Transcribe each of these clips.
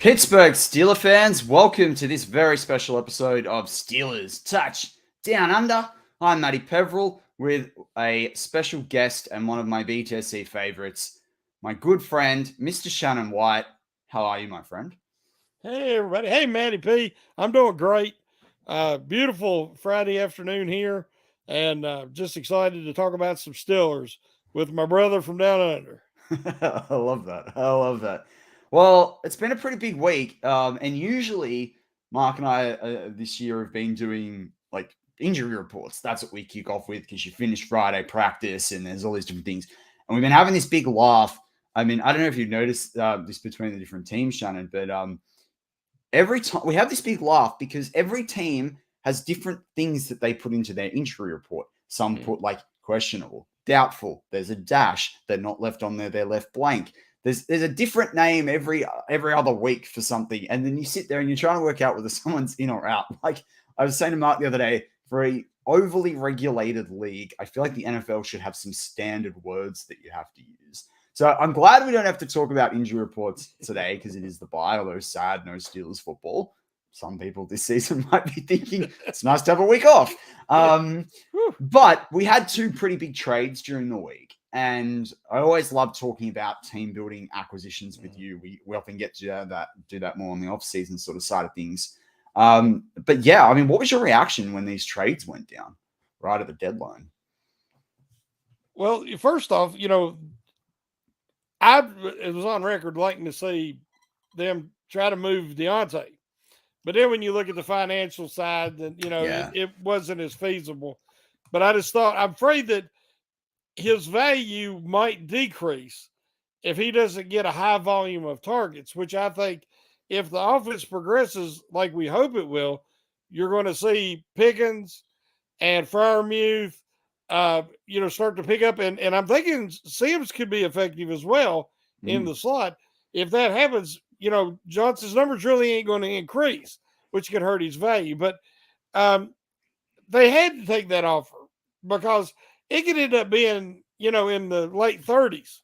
Pittsburgh Steeler fans, welcome to this very special episode of Steelers Touch Down Under. I'm Matty Peverell with a special guest and one of my BTSC favorites, my good friend, Mr. Shannon White. How are you, my friend? Hey, everybody. Hey, Matty P. I'm doing great. Beautiful Friday afternoon here, and just excited to talk about some Steelers with my brother from down under. I love that. I love that. Well, it's been a pretty big week, and usually Mark and I this year have been doing like injury reports. That's what we kick off with because you finish Friday practice and there's all these different things. And we've been having this big laugh. I mean, I don't know if you've noticed this between the different teams, Shannon, but every time we have this big laugh because every team has different things that they put into their injury report. Some put like questionable, doubtful. There's a dash. They're not left on there. They're left blank. There's a different name every other week for something, and then you sit there and you're trying to work out whether someone's in or out. Like I was saying to Mark the other day, for a overly regulated league, I feel like the NFL should have some standard words that you have to use. So I'm glad we don't have to talk about injury reports today because it is the bye, although sad, no Steelers football. Some people this season might be thinking it's nice to have a week off. But we had two pretty big trades during the week. And I always love talking about team building acquisitions with you. We often get to do that more on the off-season sort of side of things. But yeah, I mean, what was your reaction when these trades went down right at the deadline? Well, first off, it was on record liking to see them try to move Deontay. But then when you look at the financial side, then, it wasn't as feasible. But I just thought, I'm afraid that his value might decrease if he doesn't get a high volume of targets, which I think if the offense progresses like we hope it will, you're going to see Pickens and Freiermuth, start to pick up. And I'm thinking Sims could be effective as well in the slot. If that happens, Johnson's numbers really ain't going to increase, which could hurt his value. But they had to take that offer because it could end up being, in the late 30s.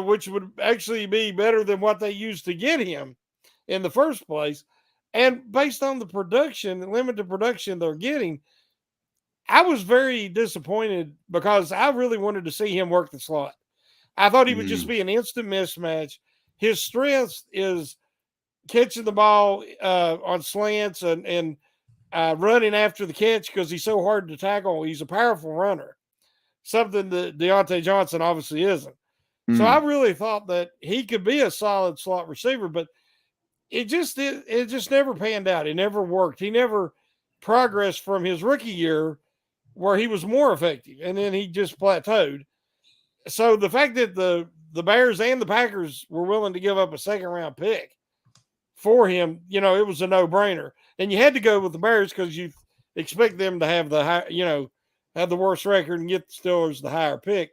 Which would actually be better than what they used to get him in the first place. And based on the limited production they're getting, I was very disappointed because I really wanted to see him work the slot. I thought he would just be an instant mismatch. His strength is catching the ball on slants and running after the catch because he's so hard to tackle. He's a powerful runner, something that Deontay Johnson obviously isn't. So I really thought that he could be a solid slot receiver, but it just never panned out. It never worked. He never progressed from his rookie year where he was more effective, and then he just plateaued. So the fact that the Bears and the Packers were willing to give up a second-round pick for him, it was a no-brainer. And you had to go with the Bears because you expect them to have have the worst record and get the Steelers the higher pick.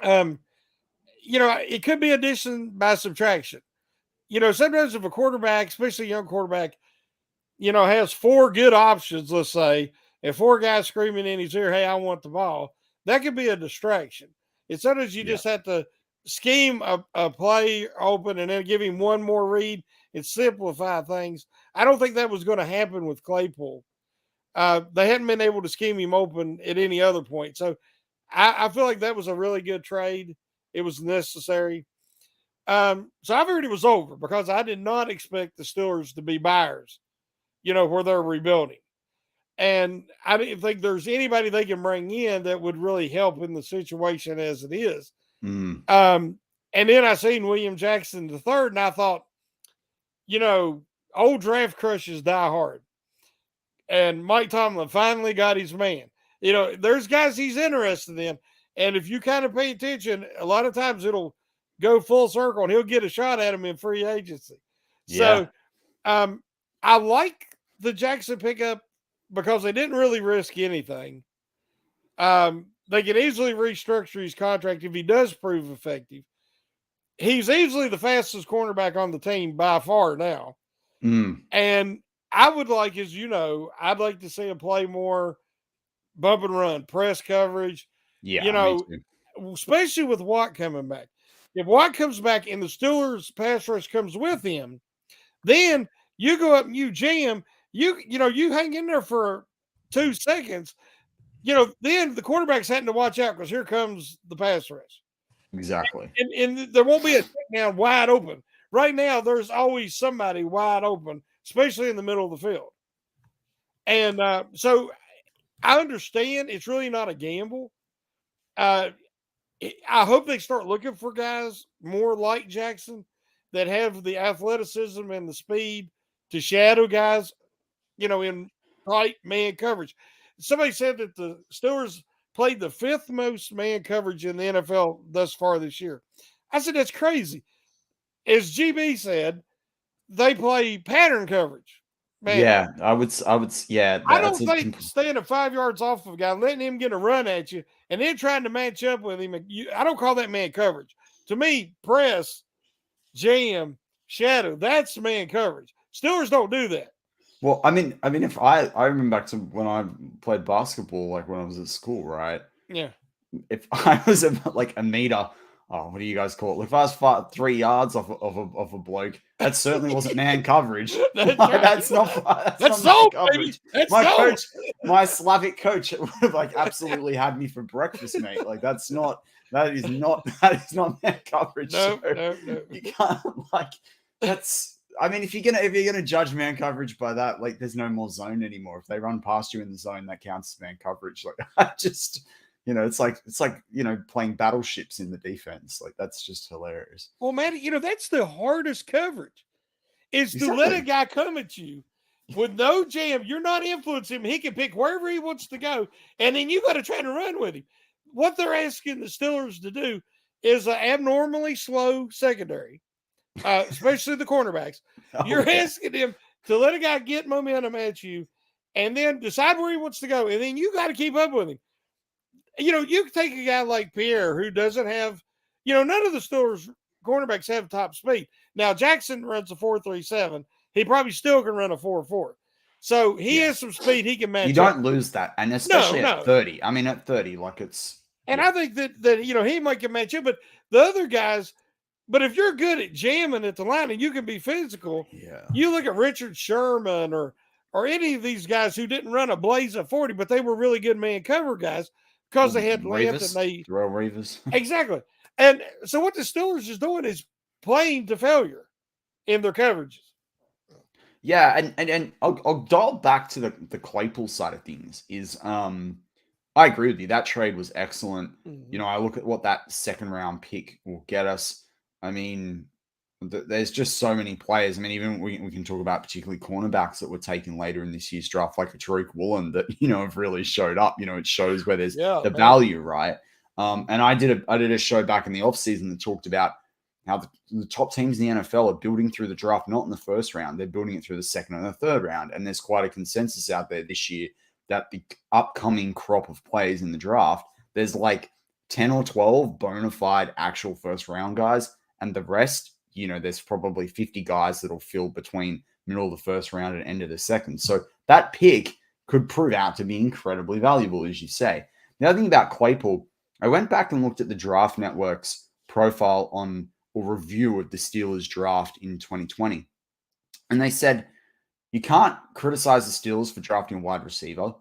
It could be addition by subtraction. Sometimes if a quarterback, especially a young quarterback, has four good options, let's say, and four guys screaming in his ear, hey, I want the ball, that could be a distraction. And sometimes you just have to scheme a play open and then give him one more read and simplify things. I don't think that was going to happen with Claypool. They hadn't been able to scheme him open at any other point. So I feel like that was a really good trade. It was necessary. So I figured it was over because I did not expect the Steelers to be buyers, where they're rebuilding. And I didn't think there's anybody they can bring in that would really help in the situation as it is. And then I seen William Jackson III, and I thought, old draft crushes die hard. And Mike Tomlin finally got his man. There's guys he's interested in. And if you kind of pay attention, a lot of times it'll go full circle and he'll get a shot at him in free agency. So I like the Jackson pickup because they didn't really risk anything. They can easily restructure his contract if he does prove effective. He's easily the fastest cornerback on the team by far now. And I would like, as I'd like to see him play more bump and run, press coverage. Especially with Watt coming back. If Watt comes back and the Steelers pass rush comes with him, then you go up and you jam. You hang in there for 2 seconds. Then the quarterback's having to watch out because here comes the pass rush. Exactly. And there won't be a takedown wide open. Right now, there's always somebody wide open, especially in the middle of the field. And so I understand it's really not a gamble. I hope they start looking for guys more like Jackson that have the athleticism and the speed to shadow guys, in tight man coverage. Somebody said that the Steelers played the 5th most man coverage in the NFL thus far this year. I said, that's crazy. As GB said, they play pattern coverage. Man, Yeah, I would. Yeah, I don't think staying 5 yards off of a guy, letting him get a run at you, and then trying to match up with him. I don't call that man coverage. To me, press, jam, shadow, that's man coverage. Steelers don't do that. Well, I mean, if I remember back to when I played basketball, like when I was at school, right? Yeah. If I was like a meter, what do you guys call it? If I was 3 yards off of a bloke, that certainly wasn't man coverage. That's right. That's not so, coverage. That's coach, my Slavic coach, would have absolutely had me for breakfast, mate. Like that is not man coverage. No. You can't that's. I mean, if you're gonna judge man coverage by that, like there's no more zone anymore. If they run past you in the zone, that counts as man coverage. Like I just, it's like playing battleships in the defense. Like that's just hilarious. Well, Matty, that's the hardest coverage is to let a guy come at you with no jam. You're not influencing him. He can pick wherever he wants to go, and then you got to try to run with him. What they're asking the Steelers to do is an abnormally slow secondary. Especially the cornerbacks. You're asking him to let a guy get momentum at you and then decide where he wants to go. And then you got to keep up with him. You take a guy like Pierre who doesn't have, none of the Steelers cornerbacks have top speed. Now, Jackson runs a 4.37. He probably still can run a 4.4. So he has some speed he can match. You don't lose that. And especially at 30. I mean, at 30, like it's. And I think that he might can match up. But the other guys, but if you're good at jamming at the line and you can be physical, you look at Richard Sherman or any of these guys who didn't run a blaze of 40, but they were really good man cover guys because they had length and they throw Revis. Exactly. And so what the Steelers is doing is playing to failure in their coverages. Yeah, and I'll dial back to the Claypool side of things. I agree with you. That trade was excellent. Mm-hmm. I look at what that second round pick will get us. I mean, there's just so many players. I mean, even we can talk about particularly cornerbacks that were taken later in this year's draft, like a Tariq Woolen that, have really showed up. It shows where there's the value, right? And I did a show back in the offseason that talked about how the top teams in the NFL are building through the draft, not in the first round. They're building it through the second and the third round. And there's quite a consensus out there this year that the upcoming crop of players in the draft, there's like 10 or 12 bona fide actual first round guys. And the rest, there's probably 50 guys that'll fill between middle of the first round and end of the second. So that pick could prove out to be incredibly valuable, as you say. The other thing about Claypool, I went back and looked at the Draft Network's profile on a review of the Steelers draft in 2020. And they said, you can't criticize the Steelers for drafting a wide receiver,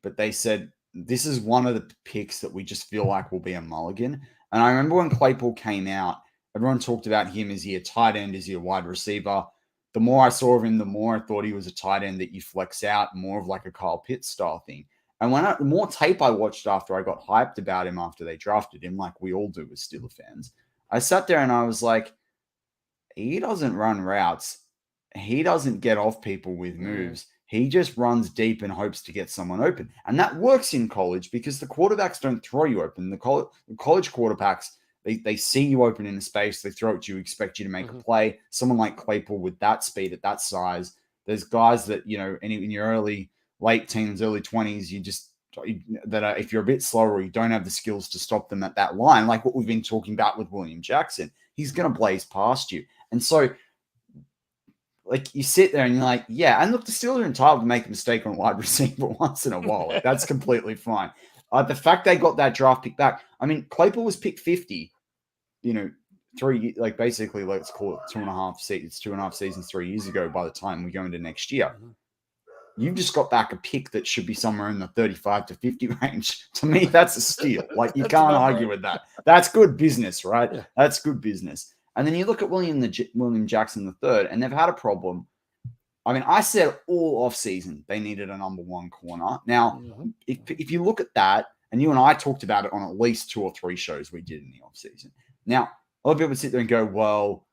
but they said, this is one of the picks that we just feel like will be a mulligan. And I remember when Claypool came out, everyone talked about him. Is he a tight end? Is he a wide receiver? The more I saw of him, the more I thought he was a tight end that you flex out, more of like a Kyle Pitts style thing. And the more tape I watched after I got hyped about him after they drafted him, like we all do as Steelers fans, I sat there and I was like, he doesn't run routes. He doesn't get off people with moves. He just runs deep and hopes to get someone open. And that works in college because the quarterbacks don't throw you open. The college quarterbacks, they see you open in a space, they throw it to you, expect you to make a play. Someone like Claypool with that speed at that size, there's guys that, in your late teens, early 20s, if you're a bit slower or you don't have the skills to stop them at that line, like what we've been talking about with William Jackson, he's going to blaze past you. And so, like, you sit there and you're like, yeah, and look, the Steelers are entitled to make a mistake on wide receiver once in a while. Like, that's completely fine. The fact they got that draft pick back, I mean, Claypool was picked 50, basically, let's call it 2.5 seasons 3 years ago by the time we go into next year. You've just got back a pick that should be somewhere in the 35 to 50 range. To me, that's a steal. Like, you can't argue with that. That's good business, right? Yeah. That's good business. And then you look at William Jackson III, and they've had a problem. I mean, I said all offseason they needed a number one corner. Now, if you look at that, and you and I talked about it on at least 2 or 3 shows we did in the offseason. Now, a lot of people sit there and go, well,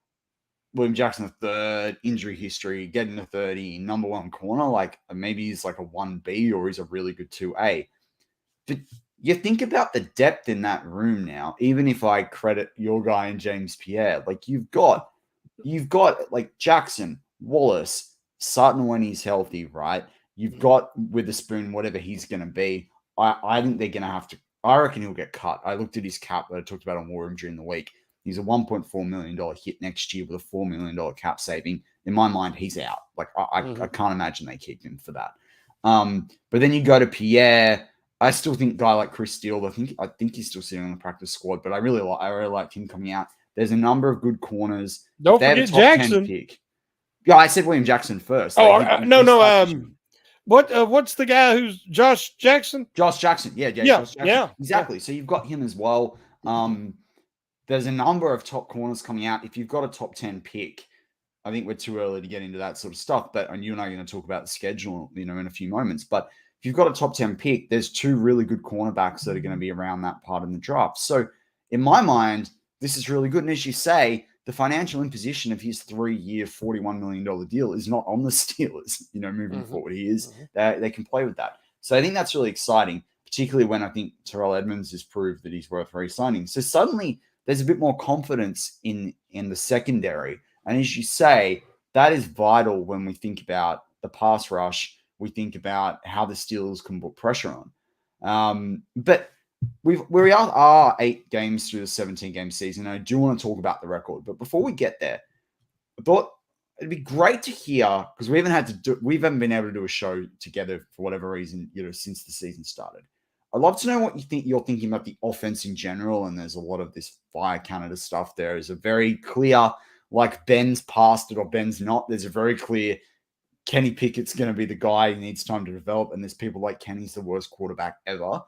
William Jackson III, injury history, getting to 30, number one corner, like maybe he's like a 1B or he's a really good 2A. But you think about the depth in that room now, even if I credit your guy and James Pierre, like you've got like Jackson, Wallace, Sutton when he's healthy, right? You've got Witherspoon, whatever he's going to be. I think they're going to have to, I reckon he'll get cut. I looked at his cap that I talked about on War Room during the week. He's a $1.4 million hit next year with a $4 million cap saving. In my mind, he's out. Like I can't imagine they keep him for that. But then you go to Pierre. I still think a guy like Chris Steele, I think he's still sitting on the practice squad, but I really liked him coming out. There's a number of good corners. Don't forget Jackson. Pick. Yeah, I said William Jackson first. Oh, no. What's the guy who's Josh Jackson? Josh Jackson. Yeah. Josh Jackson. Exactly. So you've got him as well. There's a number of top corners coming out. If you've got a top 10 pick, I think we're too early to get into that sort of stuff. But you and I are going to talk about the schedule, in a few moments. But if you've got a top 10 pick, there's 2 really good cornerbacks that are going to be around that part in the draft. So in my mind, this is really good. And as you say, the financial imposition of his 3-year, $41 million deal is not on the Steelers, moving forward. They can play with that. So I think that's really exciting, particularly when I think Terrell Edmonds has proved that he's worth re-signing. So suddenly there's a bit more confidence in the secondary. And as you say, that is vital when we think about the pass rush. We think about how the Steelers can put pressure on. But we are 8 games through the 17-game season. And I do want to talk about the record. But before we get there, I thought it'd be great to hear, because we haven't been able to do a show together for whatever reason, since the season started. I'd love to know what you're thinking about the offense in general. And there's a lot of this Fire Canada stuff. There is a very clear, like Ben's past it or Ben's not. There's a very clear Kenny Pickett's going to be the guy who needs time to develop. And there's people like Kenny's the worst quarterback ever.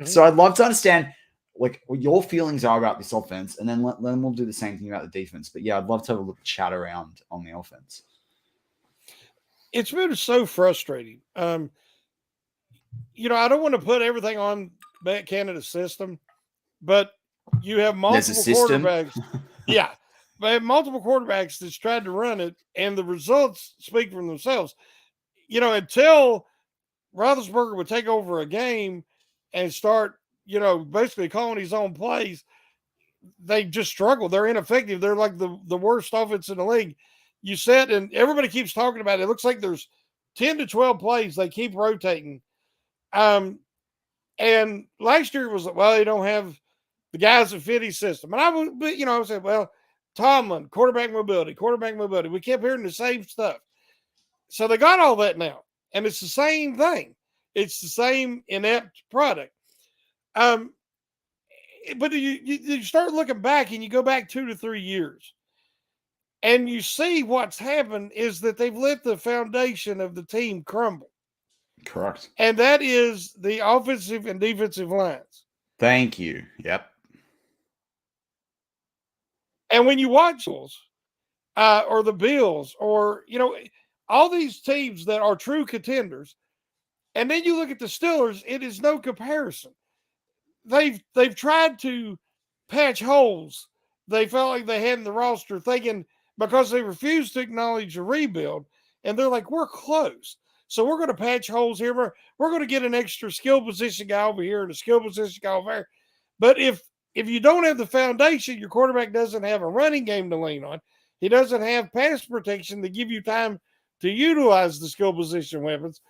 So I'd love to understand like what your feelings are about this offense. And then we'll do the same thing about the defense. But yeah, I'd love to have a little chat around on the offense. It's been so frustrating. I don't want to put everything on Matt Canada's system, but you have multiple quarterbacks. Yeah. They have multiple quarterbacks that's tried to run it, and the results speak for themselves. Until Roethlisberger would take over a game and start, basically calling his own plays, they just struggle. They're ineffective. They're like the worst offense in the league. You said, and everybody keeps talking about it. It looks like there's 10 to 12 plays. They keep rotating. And last year it was, well, they don't have the guys that fit his system. And I said, well, Tomlin, quarterback mobility. We kept hearing the same stuff. So they got all that now. And it's the same thing. It's the same inept product. But you start looking back and you go back 2 to 3 years. And you see what's happened is that they've let the foundation of the team crumble. Correct. And that is the offensive and defensive lines. Thank you. Yep. And when you watch or the Bills or, all these teams that are true contenders, and then you look at the Steelers, it is no comparison. They've tried to patch holes they felt like they had in the roster, thinking because they refused to acknowledge a rebuild, and they're like, we're close. So we're going to patch holes here. We're going to get an extra skill position guy over here and a skill position guy over there. But if you don't have the foundation, your quarterback doesn't have a running game to lean on. He doesn't have pass protection to give you time to utilize the skill position weapons.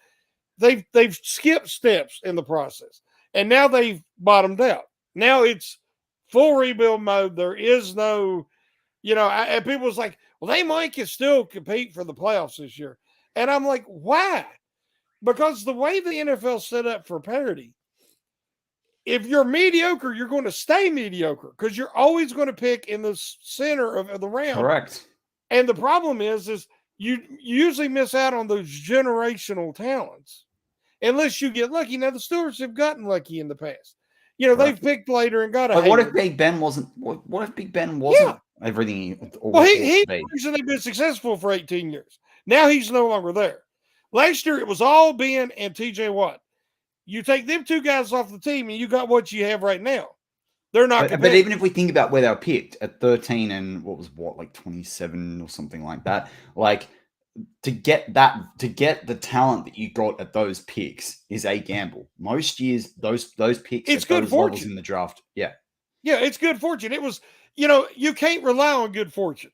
They've skipped steps in the process, and now they've bottomed out. Now it's full rebuild mode. There is no, and people was like, well, they might can still compete for the playoffs this year. And I'm like, why? Because the way the NFL set up for parity, if you're mediocre, you're going to stay mediocre because you're always going to pick in the center of the round. Correct. And the problem is you usually miss out on those generational talents unless you get lucky. Now, the Steelers have gotten lucky in the past. They've picked later and got a. But what if Big Ben wasn't? What if Big Ben wasn't everything? Well, he's the reason they've been successful for 18 years. Now he's no longer there. Last year it was all Ben and TJ Watt. You take them two guys off the team, and you got what you have right now. They're not. But even if we think about where they were picked at 13 and like 27 or something like that, like to get the talent that you got at those picks is a gamble. Most years, those picks, it's at good those fortune levels in the draft. Yeah, it's good fortune. It was, you can't rely on good fortune.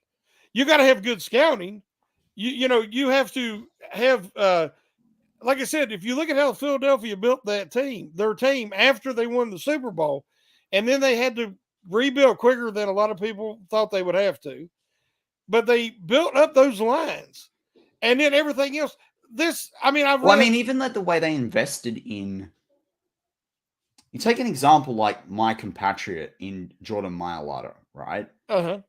You got to have good scouting. You have to have. Like I said, if you look at how Philadelphia built their team after they won the Super Bowl, and then they had to rebuild quicker than a lot of people thought they would have to, but they built up those lines, and then everything else. Even like the way they invested in. You take an example like my compatriot in Jordan Mailata, right?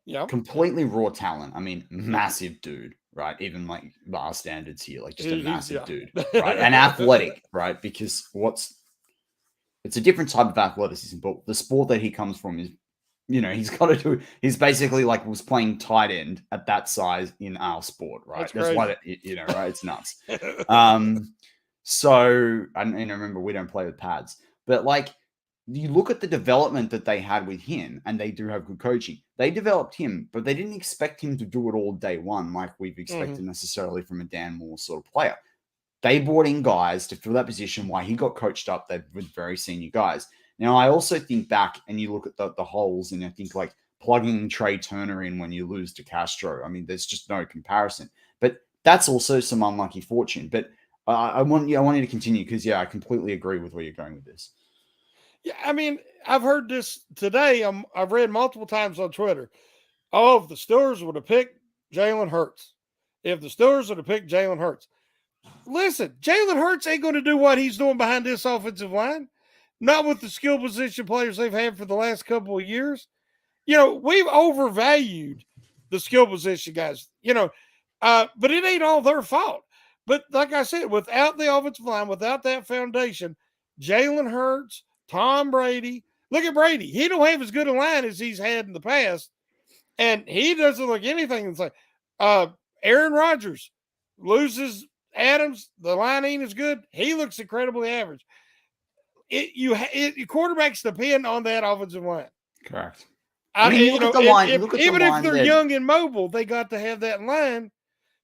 Yeah. Completely raw talent. I mean, massive dude. Right, even like bar standards here, like just a massive dude, right, and athletic, right? Because it's a different type of athleticism, but the sport that he comes from is, he's basically like was playing tight end at that size in our sport, right? That's why right? It's nuts. So I remember we don't play with pads, but like. You look at the development that they had with him, and they do have good coaching. They developed him, but they didn't expect him to do it all day one like we've expected necessarily from a Dan Moore sort of player. They brought in guys to fill that position while he got coached up with very senior guys. Now, I also think back and you look at the holes, and I think like plugging Trey Turner in when you lose to Castro. I mean, there's just no comparison. But that's also some unlucky fortune. But I want you to continue because, I completely agree with where you're going with this. Yeah, I mean, I've heard this today. I've read multiple times on Twitter. Oh, if the Steelers would have picked Jalen Hurts. If the Steelers would have picked Jalen Hurts. Listen, Jalen Hurts ain't going to do what he's doing behind this offensive line. Not with the skill position players they've had for the last couple of years. We've overvalued the skill position guys, but it ain't all their fault. But like I said, without the offensive line, without that foundation, Jalen Hurts, Tom Brady. Look at Brady. He don't have as good a line as he's had in the past. And he doesn't look anything the same. Aaron Rodgers loses Adams. The line ain't as good. He looks incredibly average. Quarterbacks depend on that offensive line. Correct. Even if they're young and mobile, they got to have that line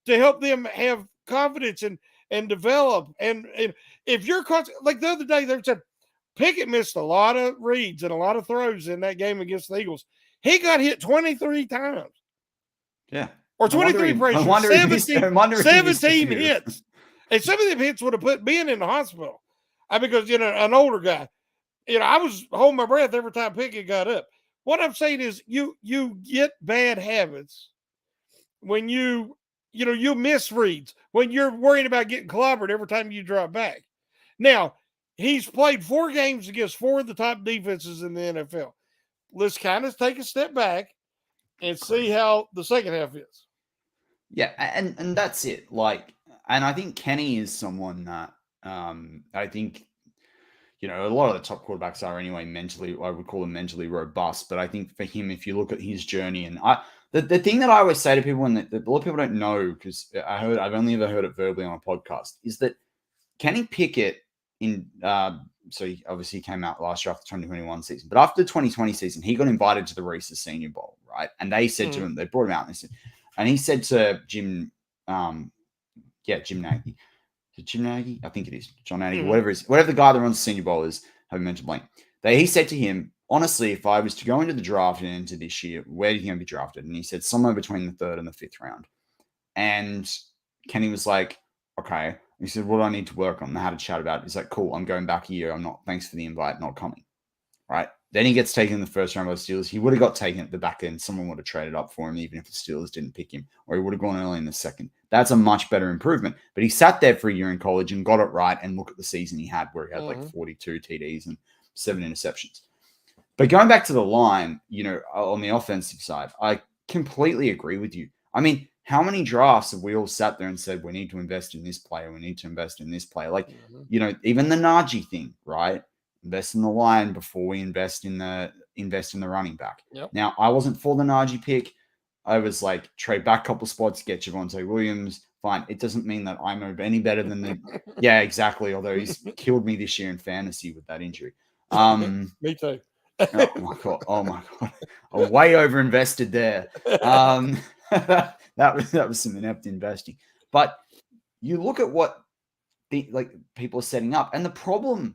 to help them have confidence and develop. And if you're like the other day, they said, Pickett missed a lot of reads and a lot of throws in that game against the Eagles. He got hit 23 times. Yeah. Or 23 pressures. 17 hits. And some of them hits would have put Ben in the hospital. Because, an older guy. I was holding my breath every time Pickett got up. What I'm saying is you get bad habits when you miss reads, when you're worried about getting clobbered every time you drop back. Now, he's played 4 games against 4 of the top defenses in the NFL. Let's kind of take a step back and see how the second half is. Yeah, and that's it. Like, and I think Kenny is someone that I think, a lot of the top quarterbacks are anyway mentally, I would call them mentally robust. But I think for him, if you look at his journey, and the thing that I always say to people, and that a lot of people don't know, because I've only ever heard it verbally on a podcast, is that Kenny Pickett so he obviously came out last year after the 2021 season, but after the 2020 season, he got invited to the Reese's Senior Bowl, right? And they said to him, they brought him out and he said to Jim Nagy. Is it Jim Nagy? I think it is John Nagy, whatever the guy that runs the Senior Bowl is, having mentioned blank. He said to him, honestly, if I was to go into the draft and into this year, where do you think I'd be drafted? And he said somewhere between the 3rd and the 5th round. And Kenny was like, okay. He said, what do I need to work on? And I had a chat about it. He's like, cool, I'm going back a year. Thanks for the invite, not coming. Right? Then he gets taken in the 1st round by the Steelers. He would have got taken at the back end. Someone would have traded up for him, even if the Steelers didn't pick him, or he would have gone early in the 2nd. That's a much better improvement. But he sat there for a year in college and got it right. And look at the season he had, where he had like 42 TDs and 7 interceptions. But going back to the line, on the offensive side, I completely agree with you. I mean, how many drafts have we all sat there and said, we need to invest in this player, we need to invest in this player? Like, even the Najee thing, right? Invest in the line before we invest in the running back. Yep. Now, I wasn't for the Najee pick. I was like, trade back a couple spots, get Javonte Williams. Fine. It doesn't mean that I'm any better than the. Yeah, exactly. Although he's killed me this year in fantasy with that injury. Me too. Oh my god! I way overinvested there. That was some inept investing. But you look at what people are setting up, and the problem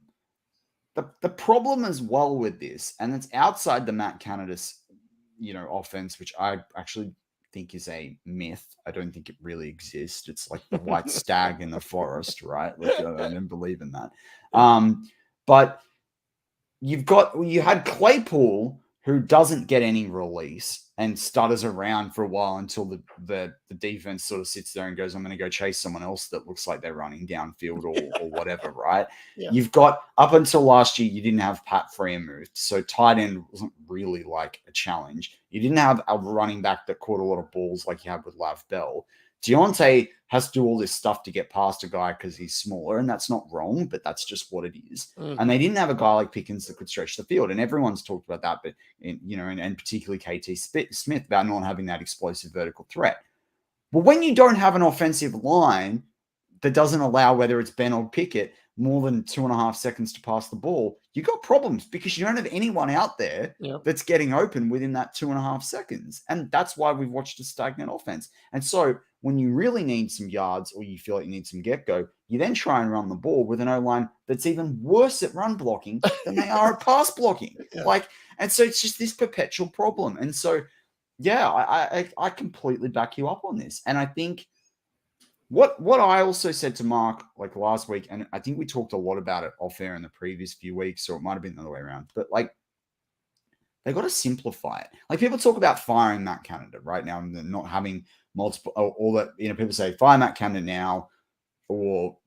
as well with this, and it's outside the Matt Canada's offense, which I actually think is a myth. I don't think it really exists. It's like the white stag in the forest, right? Like, I don't believe in that. But you had Claypool, who doesn't get any release and stutters around for a while until the defense sort of sits there and goes, I'm going to go chase someone else that looks like they're running downfield or whatever, right? Yeah. You've got, up until last year, you didn't have Pat Freiermuth, so tight end wasn't really like a challenge. You didn't have a running back that caught a lot of balls like you had with Lav Bell. Deontay has to do all this stuff to get past a guy because he's smaller, and that's not wrong, but that's just what it is. Mm-hmm. And they didn't have a guy like Pickens that could stretch the field, and everyone's talked about that, but and particularly KT Smith about not having that explosive vertical threat. But when you don't have an offensive line that doesn't allow, whether it's Ben or Pickett, more than 2.5 seconds to pass the ball, you got problems because you don't have anyone out there that's getting open within that 2.5 seconds. And that's why we've watched a stagnant offense. And so when you really need some yards or you feel like you need some get-go, you then try and run the ball with an O-line that's even worse at run blocking than they are at pass blocking. And so it's just this perpetual problem. And so, I completely back you up on this. And I think what I also said to Mark like last week, and I think we talked a lot about it off air in the previous few weeks, or it might have been the other way around, but like they got to simplify it. Like people talk about firing Matt Canada right now and not having multiple, all that, people say fire Matt Canada now, or,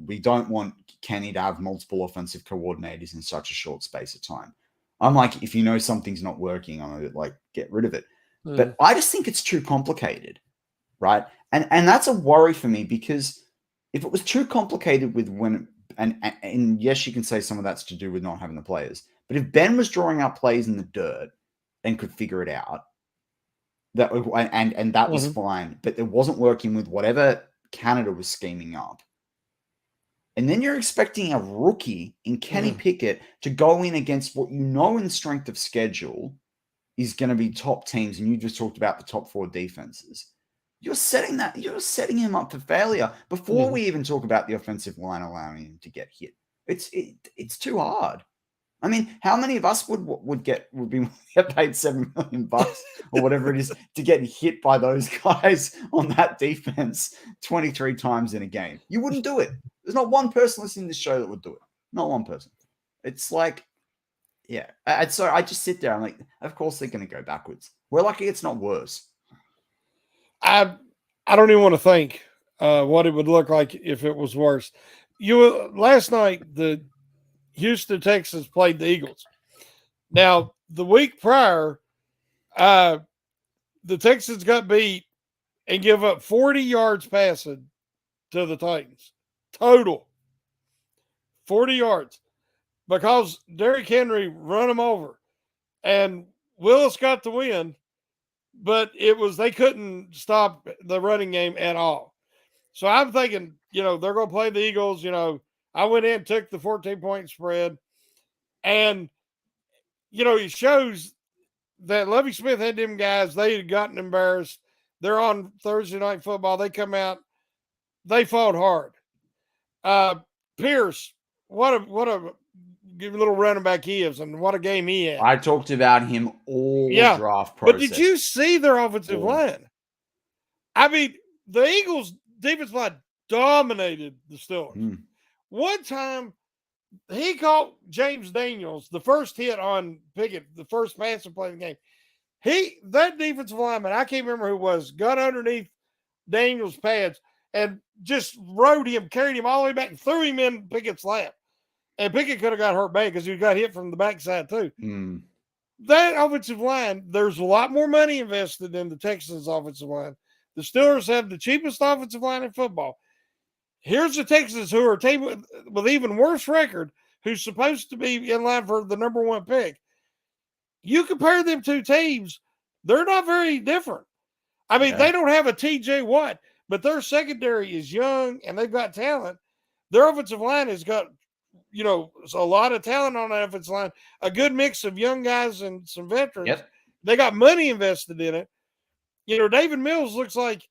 we don't want Kenny to have multiple offensive coordinators in such a short space of time. I'm like, if something's not working, I'm going to like get rid of it. But I just think it's too complicated, right? And that's a worry for me, because if it was too complicated with and yes, you can say some of that's to do with not having the players, but if Ben was drawing up plays in the dirt and could figure it out, that was fine, but it wasn't working with whatever Canada was scheming up. And then you're expecting a rookie in Kenny Pickett to go in against what in strength of schedule is going to be top teams, and you just talked about the top 4 defenses. You're setting him up for failure before we even talk about the offensive line allowing him to get hit. It's too hard. I mean, how many of us would get paid $7 million or whatever it is to get hit by those guys on that defense 23 times in a game? You wouldn't do it. There's not one person listening to this show that would do it. Not one person. It's like, yeah. And so I just sit there. I'm like, of course they're going to go backwards. We're lucky it's not worse. I don't even want to think what it would look like if it was worse. Last night the Houston Texans played the Eagles. Now the week prior, the Texans got beat and give up 40 yards passing to the Titans. Total 40 yards because Derrick Henry run them over, and Willis got the win. But they couldn't stop the running game at all. So I'm thinking, they're going to play the Eagles. I went in, took the 14-point spread. And, it shows that Lovie Smith had them guys. They had gotten embarrassed. They're on Thursday Night Football. They come out. They fought hard. Pierce, what a little running back he is, and what a game he had. I talked about him all draft process. But did you see their offensive line? I mean, the Eagles' defensive line dominated the Steelers. One time, he caught James Daniels, the first hit on Pickett, the first passing play of the game. That defensive lineman, I can't remember who it was, got underneath Daniels' pads and just rode him, carried him all the way back and threw him in Pickett's lap. And Pickett could have got hurt bad because he got hit from the backside too. Mm. That offensive line, there's a lot more money invested in the Texans' offensive line. The Steelers have the cheapest offensive line in football. Here's the Texans, who are a team with even worse record, who's supposed to be in line for the number 1 pick. You compare them two teams, they're not very different. I mean, they don't have a TJ Watt, but their secondary is young and they've got talent. Their offensive line has got, a lot of talent on the offensive line, a good mix of young guys and some veterans. Yep. They got money invested in it. David Mills looks like,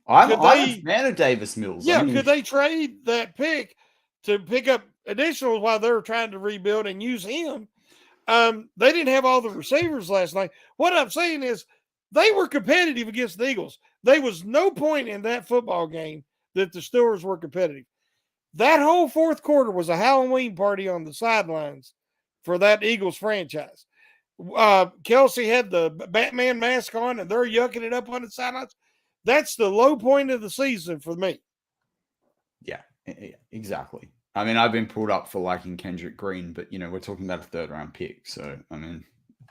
I'm a fan of Davis Mills. Yeah, could they trade that pick to pick up additional while they're trying to rebuild and use him? They didn't have all the receivers last night. What I'm saying is they were competitive against the Eagles. There was no point in that football game that the Steelers were competitive. That whole fourth quarter was a Halloween party on the sidelines for that Eagles franchise. Kelsey had the Batman mask on, and they're yucking it up on the sidelines. That's the low point of the season for me. Yeah, exactly. I mean, I've been pulled up for liking Kendrick Green, but we're talking about a 3rd-round pick, so I mean,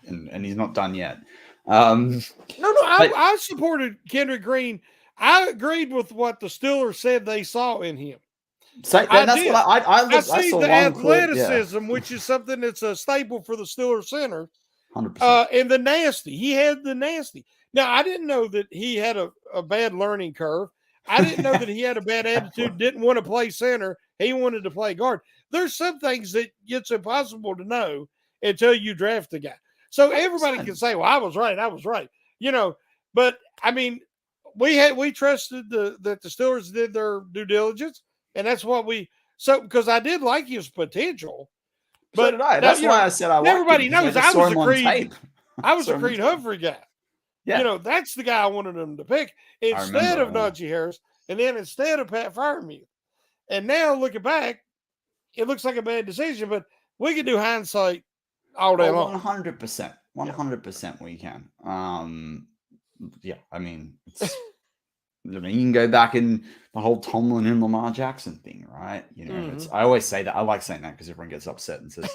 and he's not done yet. I supported Kendrick Green. I agreed with what the Steelers said they saw in him. So that's what I see saw the athleticism, clip, yeah. which is something that's a staple for the Steelers center. 100%. And the nasty. He had the nasty. Now, I didn't know that he had a bad learning curve. I didn't know that he had a bad attitude, didn't want to play center. He wanted to play guard. There's some things that it's impossible to know until you draft the guy. So everybody can say, well, I was right. But I mean, we trusted that the Steelers did their due diligence, and that's what because I did like his potential. But so did I. That's why I said I liked everybody him, knows I was a Creed Humphrey guy. Yeah. That's the guy I wanted them to pick instead of Najee Harris, and then instead of Pat Freiermuth. And now looking back, it looks like a bad decision, but we can do hindsight all day long. 100%. 100% we can. Yeah, I mean, you can go back in the whole Tomlin and Lamar Jackson thing, right? I always say that. I like saying that because everyone gets upset and says,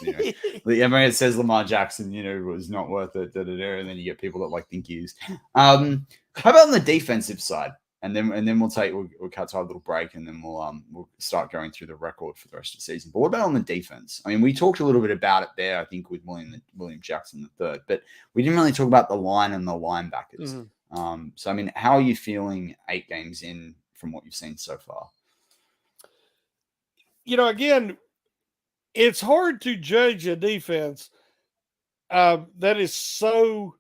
everyone says Lamar Jackson, was not worth it, and then you get people that think he is. How about on the defensive side? And then we'll cut to our little break, and then we'll start going through the record for the rest of the season. But what about on the defense? I mean, we talked a little bit about it there, I think, with William Jackson III, but we didn't really talk about the line and the linebackers. Mm-hmm. So, I mean, how are you feeling 8 games in from what you've seen so far? Again, it's hard to judge a defense that is so.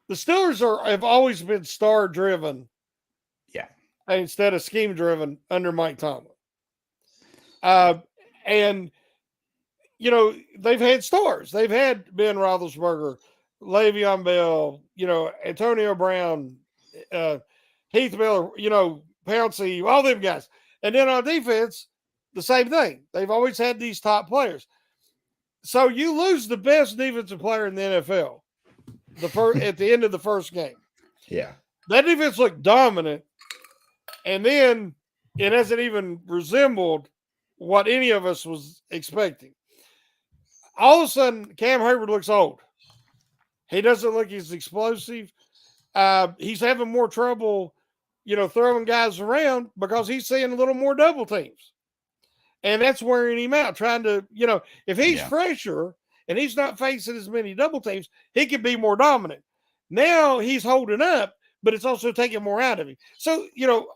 The Steelers have always been star driven. Yeah. Instead of scheme driven under Mike Tomlin. And they've had stars. They've had Ben Roethlisberger, Le'Veon Bell, Antonio Brown, Heath Miller, Pouncey, all them guys. And then on defense, the same thing. They've always had these top players. So you lose the best defensive player in the NFL at the end of the first game. Yeah. That defense looked dominant. And then it hasn't even resembled what any of us was expecting. All of a sudden, Cam Heyward looks old. He doesn't look as explosive. He's having more trouble, throwing guys around because he's seeing a little more double teams. And that's wearing him out, trying to, if he's fresher and he's not facing as many double teams, he can be more dominant. Now he's holding up, but it's also taking more out of him. So,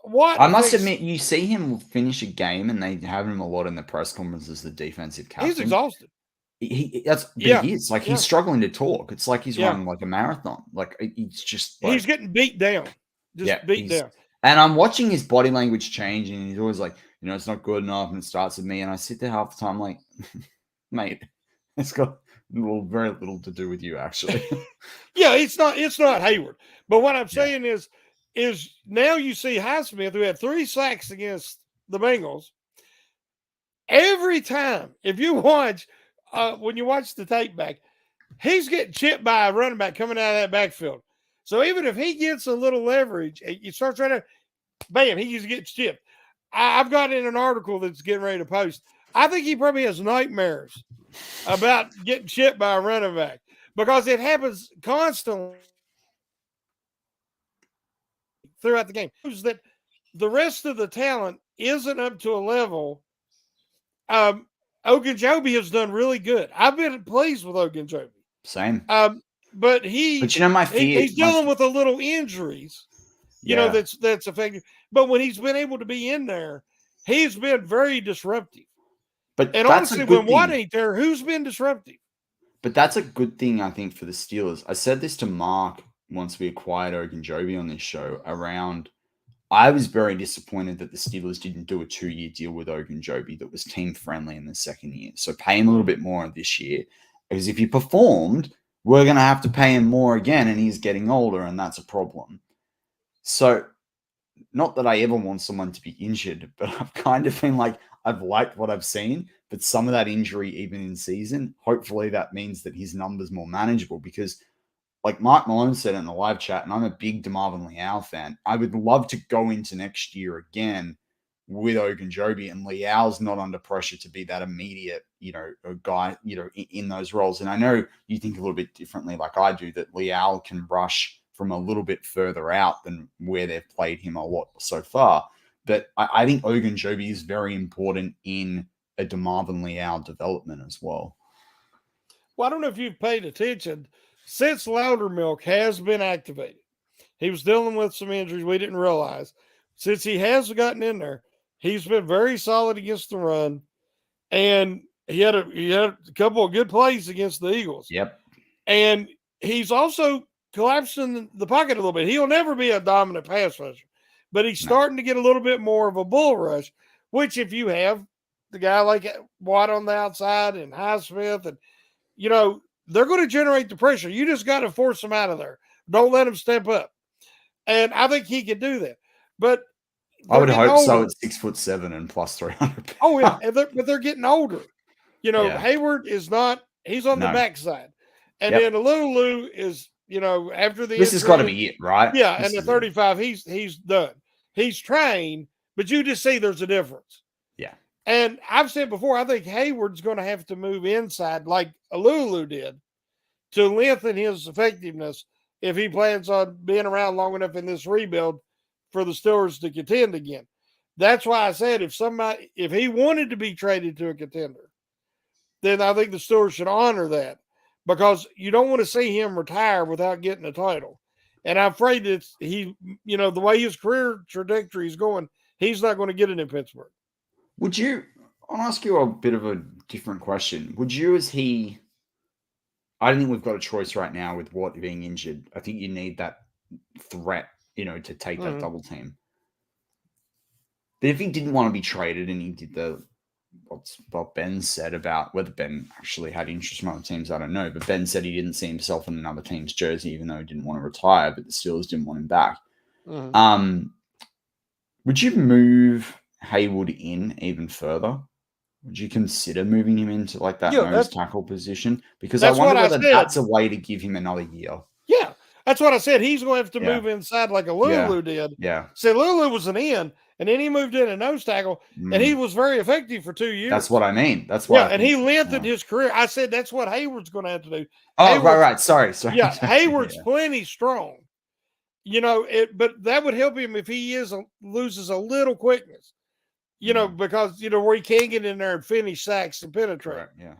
what I must admit, you see him finish a game and they have him a lot in the press conference as the defensive captain. He's exhausted. He is. He's struggling to talk. It's like he's running like a marathon. He's just he's getting beat down. Beat down. And I'm watching his body language change, and he's always like, it's not good enough, and it starts with me. And I sit there half the time like, mate, it's got very little to do with you, actually. Yeah, it's not Heyward. But what I'm saying is now you see Highsmith, who had 3 sacks against the Bengals. Every time, if you watch, when you watch the tape back, he's getting chipped by a running back coming out of that backfield. So even if he gets a little leverage, you start trying to, bam, he just gets chipped. I've got in an article that's getting ready to post I think he probably has nightmares about getting chipped by a running back because it happens constantly throughout the game. That the rest of the talent isn't up to a level. Ogunjobi has done really good. I've been pleased with Ogunjobi. Same. But But you know, he's dealing with a little injuries. Yeah. That's affecting. But when he's been able to be in there, he's been very disruptive. But And that's a honestly, good when Watt thing. ain't there, who's been disruptive? But that's a good thing, I think, for the Steelers. I said this to Mark once we acquired Ogunjobi on this show around. I was very disappointed that the Steelers didn't do a 2-year deal with Ogunjobi that was team friendly in the second year. So pay him a little bit more this year. Because if he performed, we're going to have to pay him more again, and he's getting older, and that's a problem. So, not that I ever want someone to be injured, but I've kind of been like, I've liked what I've seen, but some of that injury, even in season, hopefully that means that his number's more manageable because, like Mike Malone said in the live chat, and I'm a big DeMarvin Leal fan, I would love to go into next year again with Ogunjobi, and Leal's not under pressure to be that immediate, a guy, in those roles. And I know you think a little bit differently, like I do, that Leal can rush from a little bit further out than where they've played him a lot so far. But I think Ogunjobi is very important in a DeMarvin Leal development as well. Well, I don't know if you've paid attention. Since Loudermilk has been activated, he was dealing with some injuries we didn't realize. Since he has gotten in there, he's been very solid against the run, and he had a couple of good plays against the Eagles. Yep. And he's also collapsed in the pocket a little bit. He'll never be a dominant pass rusher, but he's starting to get a little bit more of a bull rush, which if you have the guy like Watt on the outside and Highsmith, and they're going to generate the pressure. You just got to force them out of there. Don't let them step up. And I think he can do that. But I would hope so at 6'7" and plus 300 pounds. Oh, yeah. But they're getting older. Hayward is not, he's on the backside. And then Lulu is, after the this has got to be it, right? Yeah, and the 35, he's done. He's trying, but you just see there's a difference. Yeah. And I've said before, I think Hayward's going to have to move inside like Lulu did to lengthen his effectiveness if he plans on being around long enough in this rebuild for the Steelers to contend again. That's why I said if he wanted to be traded to a contender, then I think the Steelers should honor that because you don't want to see him retire without getting a title. And I'm afraid that the way his career trajectory is going, he's not going to get it in Pittsburgh. I'll ask you a bit of a different question. I don't think we've got a choice right now with Watt being injured. I think you need that threat, to take that double team. But if he didn't want to be traded and he did what Ben said about whether Ben actually had interest from other teams, I don't know. But Ben said he didn't see himself in another team's jersey, even though he didn't want to retire, but the Steelers didn't want him back. Would you move Hayward in even further? Would you consider moving him into like that nose tackle position? Because I wonder whether that's a way to give him another year. Yeah, that's what I said. He's going to have to move inside like a Lulu did. Yeah. So Lulu was an end, and then he moved in a nose tackle, and he was very effective for 2 years. That's what I mean. That's why. Yeah, and he lengthened his career. I said that's what Hayward's going to have to do. Oh, right. Sorry. Yeah, Hayward's plenty strong. But that would help him if he loses a little quickness. Because where he can get in there and finish sacks and penetrate. Right, yeah.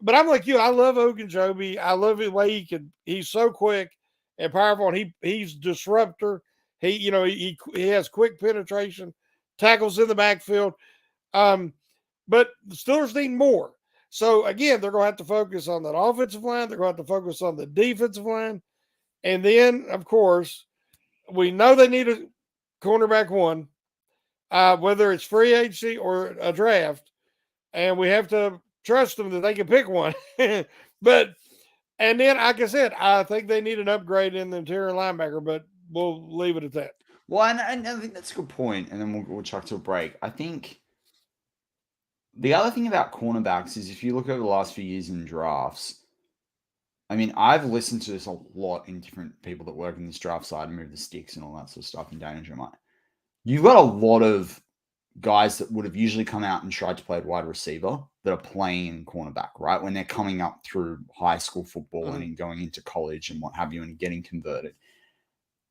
But I'm like you. I love Ogunjobi. I love the way he's so quick and powerful, and he's disruptor. He has quick penetration, tackles in the backfield. But the Steelers need more. So again, they're going to have to focus on that offensive line. They're going to have to focus on the defensive line, and then of course, we know they need a cornerback one. Whether it's free agency or a draft, and we have to trust them that they can pick one. And then, like I said, I think they need an upgrade in the interior linebacker, but we'll leave it at that. Well, and I think that's a good point, and then we'll chuck to a break. I think the other thing about cornerbacks is if you look over the last few years in drafts, I mean, I've listened to this a lot in different people that work in this draft side and move the sticks and all that sort of stuff in Daniel Jeremiah. You've got a lot of guys that would have usually come out and tried to play wide receiver that are playing cornerback, right? When they're coming up through high school football and going into college and what have you and getting converted.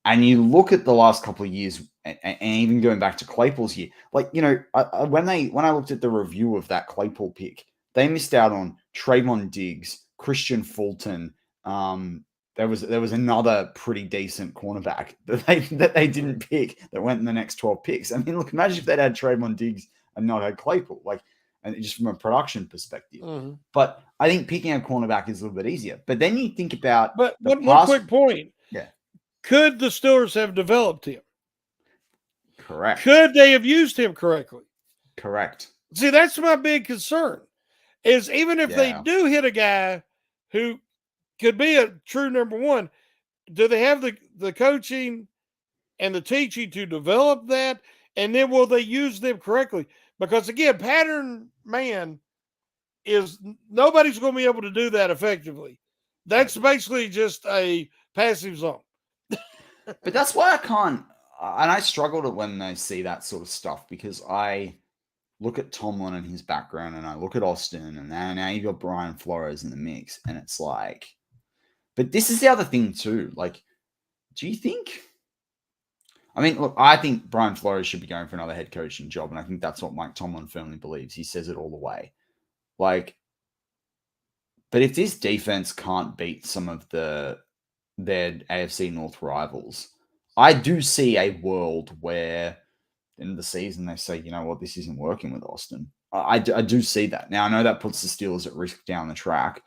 And you look at the last couple of years, and even going back to Claypool's year, like, when I looked at the review of that Claypool pick, they missed out on Trayvon Diggs, Christian Fulton. There was another pretty decent cornerback that they didn't pick that went in the next 12 picks. I mean, look, imagine if they'd had Trayvon Diggs and not had Claypool, and just from a production perspective. But I think picking a cornerback is a little bit easier. But then you think about one quick point. Yeah. Could the Steelers have developed him? Correct. Could they have used him correctly? Correct. See, that's my big concern, is even if they do hit a guy who could be a true number one, do they have the coaching and the teaching to develop that? And then will they use them correctly? Because, again, pattern man is nobody's going to be able to do that effectively. That's basically just a passive zone. But that's why I can't, and I struggle when I see that sort of stuff, because I look at Tomlin and his background, and I look at Austin, and now you've got Brian Flores in the mix, and it's like, but this is the other thing too. Like, do you think? I mean, look, I think Brian Flores should be going for another head coaching job, and I think that's what Mike Tomlin firmly believes. He says it all the way. Like, but if this defense can't beat some of their AFC North rivals, I do see a world where in the season they say, you know what, this isn't working with Austin. I do see that. Now, I know that puts the Steelers at risk down the track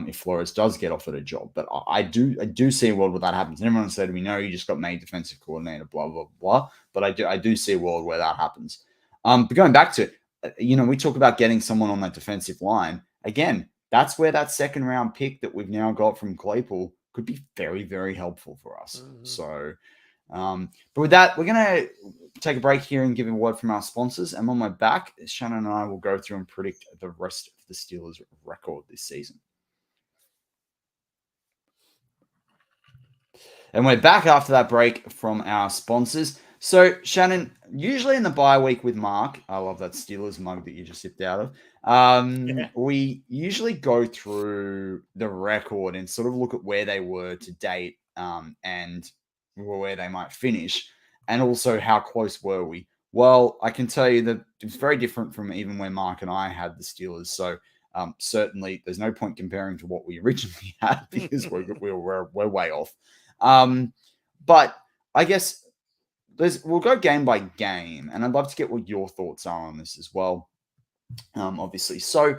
if Flores does get offered a job, but I do see a world where that happens. And everyone said to me, no, you just got made defensive coordinator, blah, blah, blah. But I do see a world where that happens. But going back to it, we talk about getting someone on that defensive line. Again, that's where that second round pick that we've now got from Claypool could be very, very helpful for us. So, but with that, we're going to take a break here and give a word from our sponsors. And on my back, Shannon and I will go through and predict the rest of the Steelers' record this season. And we're back after that break from our sponsors. So, Shannon, usually in the bye week with Mark, I love that Steelers mug that you just sipped out of. We usually go through the record and sort of look at where they were to date and where they might finish, and also how close were we. Well, I can tell you that it's very different from even when Mark and I had the Steelers. So certainly there's no point comparing to what we originally had because we're way off. But I guess we'll go game by game, and I'd love to get what your thoughts are on this as well. Obviously, so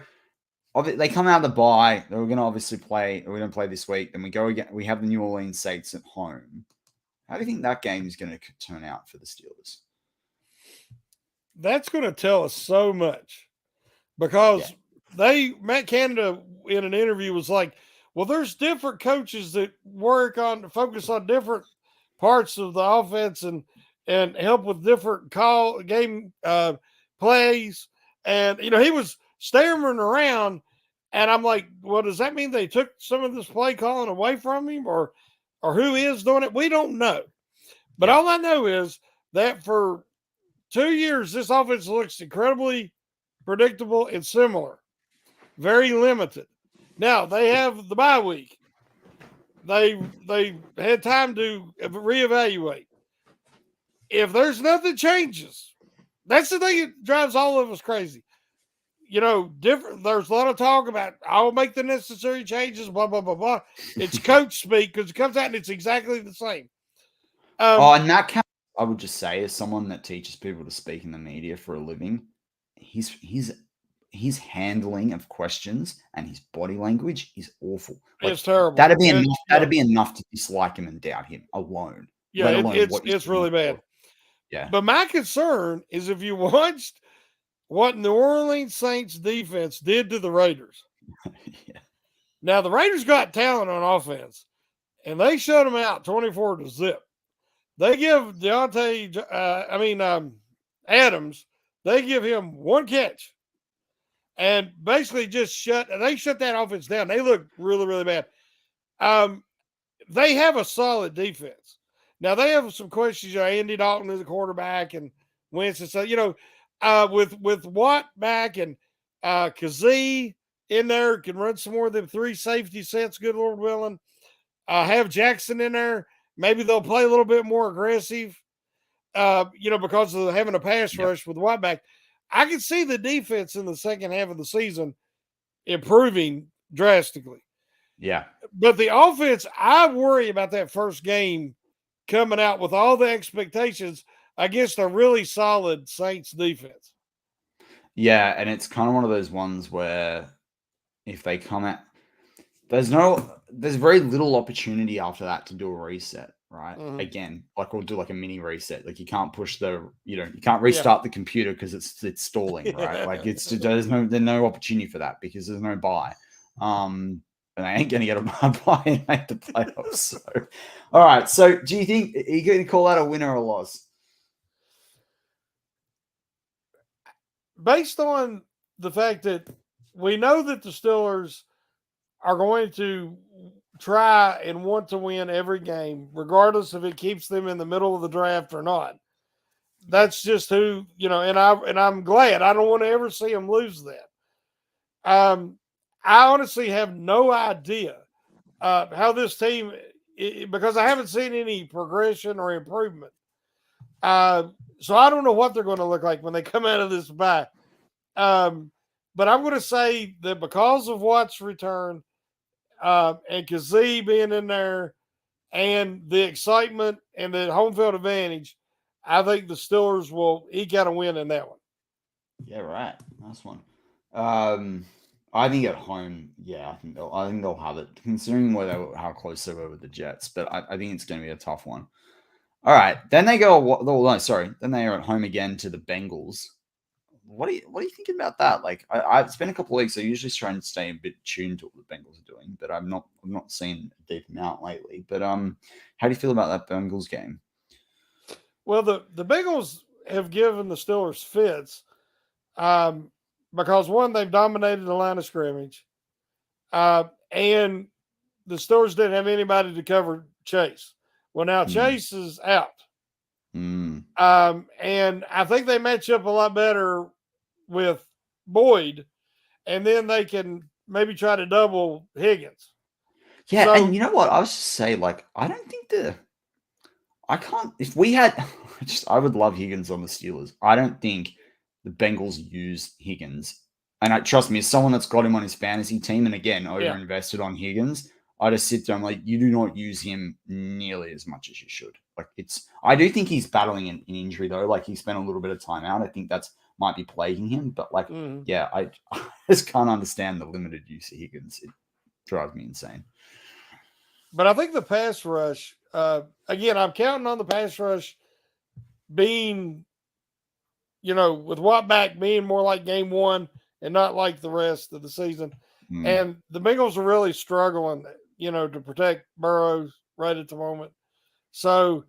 they come out of the bye. They're going to obviously play. We're going to play this week. Then we go again. We have the New Orleans Saints at home. How do you think that game is going to turn out for the Steelers? That's going to tell us so much, because Matt Canada in an interview was like, well, there's different coaches that focus on different parts of the offense and help with different game plays. And, he was stammering around, and I'm like, well, does that mean they took some of this play calling away from him, or who is doing it? We don't know. But all I know is that for 2 years, this offense looks incredibly predictable and similar, very limited. Now, they have the bye week. They had time to reevaluate. If there's nothing changes, that's the thing that drives all of us crazy. Different. There's a lot of talk about, I'll make the necessary changes, blah, blah, blah, blah. It's coach speak, because it comes out and it's exactly the same. And that count, I would just say, as someone that teaches people to speak in the media for a living, his handling of questions and his body language is awful. It's terrible. That'd be enough to dislike him and doubt him alone. Yeah, it's really bad. Yeah. But my concern is if you watched what New Orleans Saints defense did to the Raiders. Now, the Raiders got talent on offense, and they shut them out 24-0. They give Adams, they give him one catch, and basically just shut that offense down. They look really, really bad. They have a solid defense. Now, they have some questions. Andy Dalton is the quarterback, and Winston. So, with Watt back and Kazee in there, can run some more of them 3 safety sets, good Lord willing. Have Jackson in there. Maybe they'll play a little bit more aggressive, because of having a pass Yep. rush with Watt back. I can see the defense in the second half of the season improving drastically. Yeah. But the offense, I worry about that first game coming out with all the expectations against a really solid Saints defense. Yeah, and it's kind of one of those ones where if they come out, there's very little opportunity after that to do a reset, right? Mhm. Again, like we'll do like a mini reset. Like you can't push you can't Yeah. restart the computer because it's stalling, right? Like there's no opportunity for that because there's no buy. And they ain't gonna get a buy and make the playoffs. So, all right. So, do you think are you going to call that a winner or a loss? Based on the fact that we know that the Steelers are going to try and want to win every game, regardless if it keeps them in the middle of the draft or not. That's just who, and I'm glad. I don't want to ever see them lose that. I honestly have no idea how this team, because I haven't seen any progression or improvement. So I don't know what they're going to look like when they come out of this bye. But I'm going to say that because of Watt's return and Kazee being in there and the excitement and the home field advantage, I think the Steelers will eke out a win in that one. Yeah, right. Nice one. I think at home, yeah, I think they'll have it, considering how close they were with the Jets. But I think it's going to be a tough one. All right, then they go. No, sorry. Then they are at home again to the Bengals. What are you thinking about that? Like, it's been a couple of weeks. I usually try and stay a bit tuned to what the Bengals are doing, but I've not seen a deep amount lately. But how do you feel about that Bengals game? Well, the Bengals have given the Steelers fits because one, they've dominated the line of scrimmage, and the Steelers didn't have anybody to cover Chase. Well, now Chase is out. Mm. And I think they match up a lot better with Boyd, and then they can maybe try to double Higgins. Yeah, So, and you know what? I was just say, like, I don't think I can't. If we had, I would love Higgins on the Steelers. I don't think the Bengals use Higgins, and trust me, as someone that's got him on his fantasy team, and again, yeah. overinvested on Higgins, I just sit there. I'm like, you do not use him nearly as much as you should. Like, I do think he's battling an injury though. Like, he spent a little bit of time out. I think that's might be plaguing him. But like, yeah, I just can't understand the limited use of Higgins. It drives me insane. But I think the pass rush, again, I'm counting on the pass rush being, with Watt back being more like game one and not like the rest of the season. And the Bengals are really struggling, to protect Burrow right at the moment. So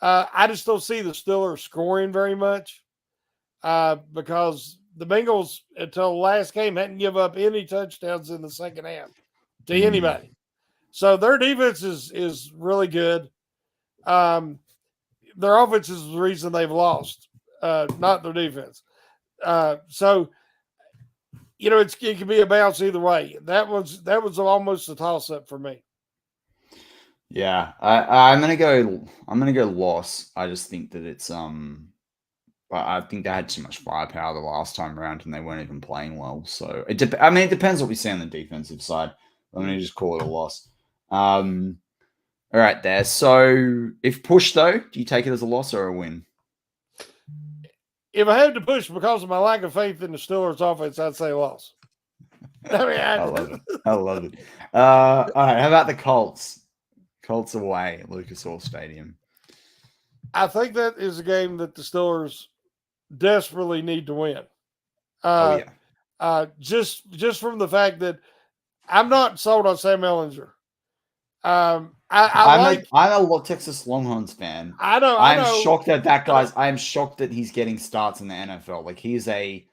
I just don't see the Steelers scoring very much because the Bengals, until last game, hadn't give up any touchdowns in the second half to anybody. So their defense is really good. Their offense is the reason they've lost, not their defense. So it can be a bounce either way. That was almost a toss up for me. Yeah, I'm gonna go loss. I just think that it's I think they had too much firepower the last time around and they weren't even playing well. So it depends what we see on the defensive side. I'm gonna just call it a loss. All right, there. So if push though, do you take it as a loss or a win? If I had to push because of my lack of faith in the Steelers offense, I'd say loss. I love it. I love it. All right, how about the Colts? Colts away at Lucas Oil Stadium. I think that is a game that the Steelers desperately need to win. Just from the fact that I'm not sold on Sam Ellinger. I'm a Texas Longhorns fan. I know. I'm shocked that guy's. I am shocked that he's getting starts in the NFL. Like he's a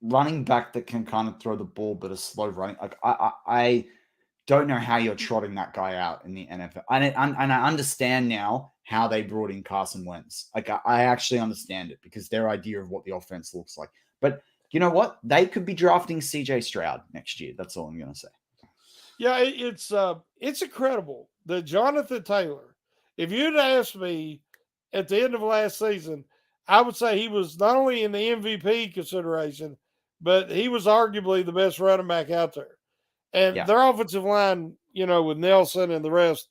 running back that can kind of throw the ball, but a slow running. Like I don't know how you're trotting that guy out in the NFL. And I understand now how they brought in Carson Wentz. Like I actually understand it because their idea of what the offense looks like. But you know what? They could be drafting CJ Stroud next year. That's all I'm going to say. Yeah, it's incredible that Jonathan Taylor, if you'd asked me at the end of last season, I would say he was not only in the MVP consideration, but he was arguably the best running back out there. And Yeah. their offensive line, with Nelson and the rest,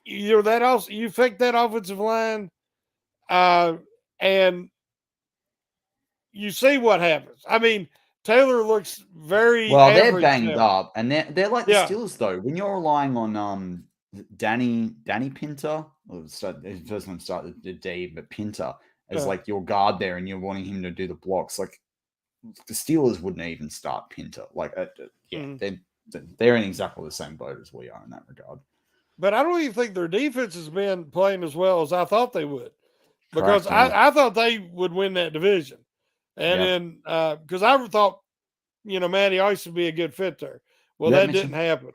that also you fake that offensive line, and you see what happens. I mean, Taylor looks very Well, they're average banged now. up, and they're like the Yeah. Steelers though. When you're relying on Danny Pinter, or his first name started with D, but Pinter as like your guard there, and you're wanting him to do the blocks. Like the Steelers wouldn't even start Pinter. Like they're in exactly the same boat as we are in that regard. But I don't even think their defense has been playing as well as I thought they would, because Correct, I thought they would win that division, and then because I thought Matty Ice would be a good fit there. Well, that didn't happen.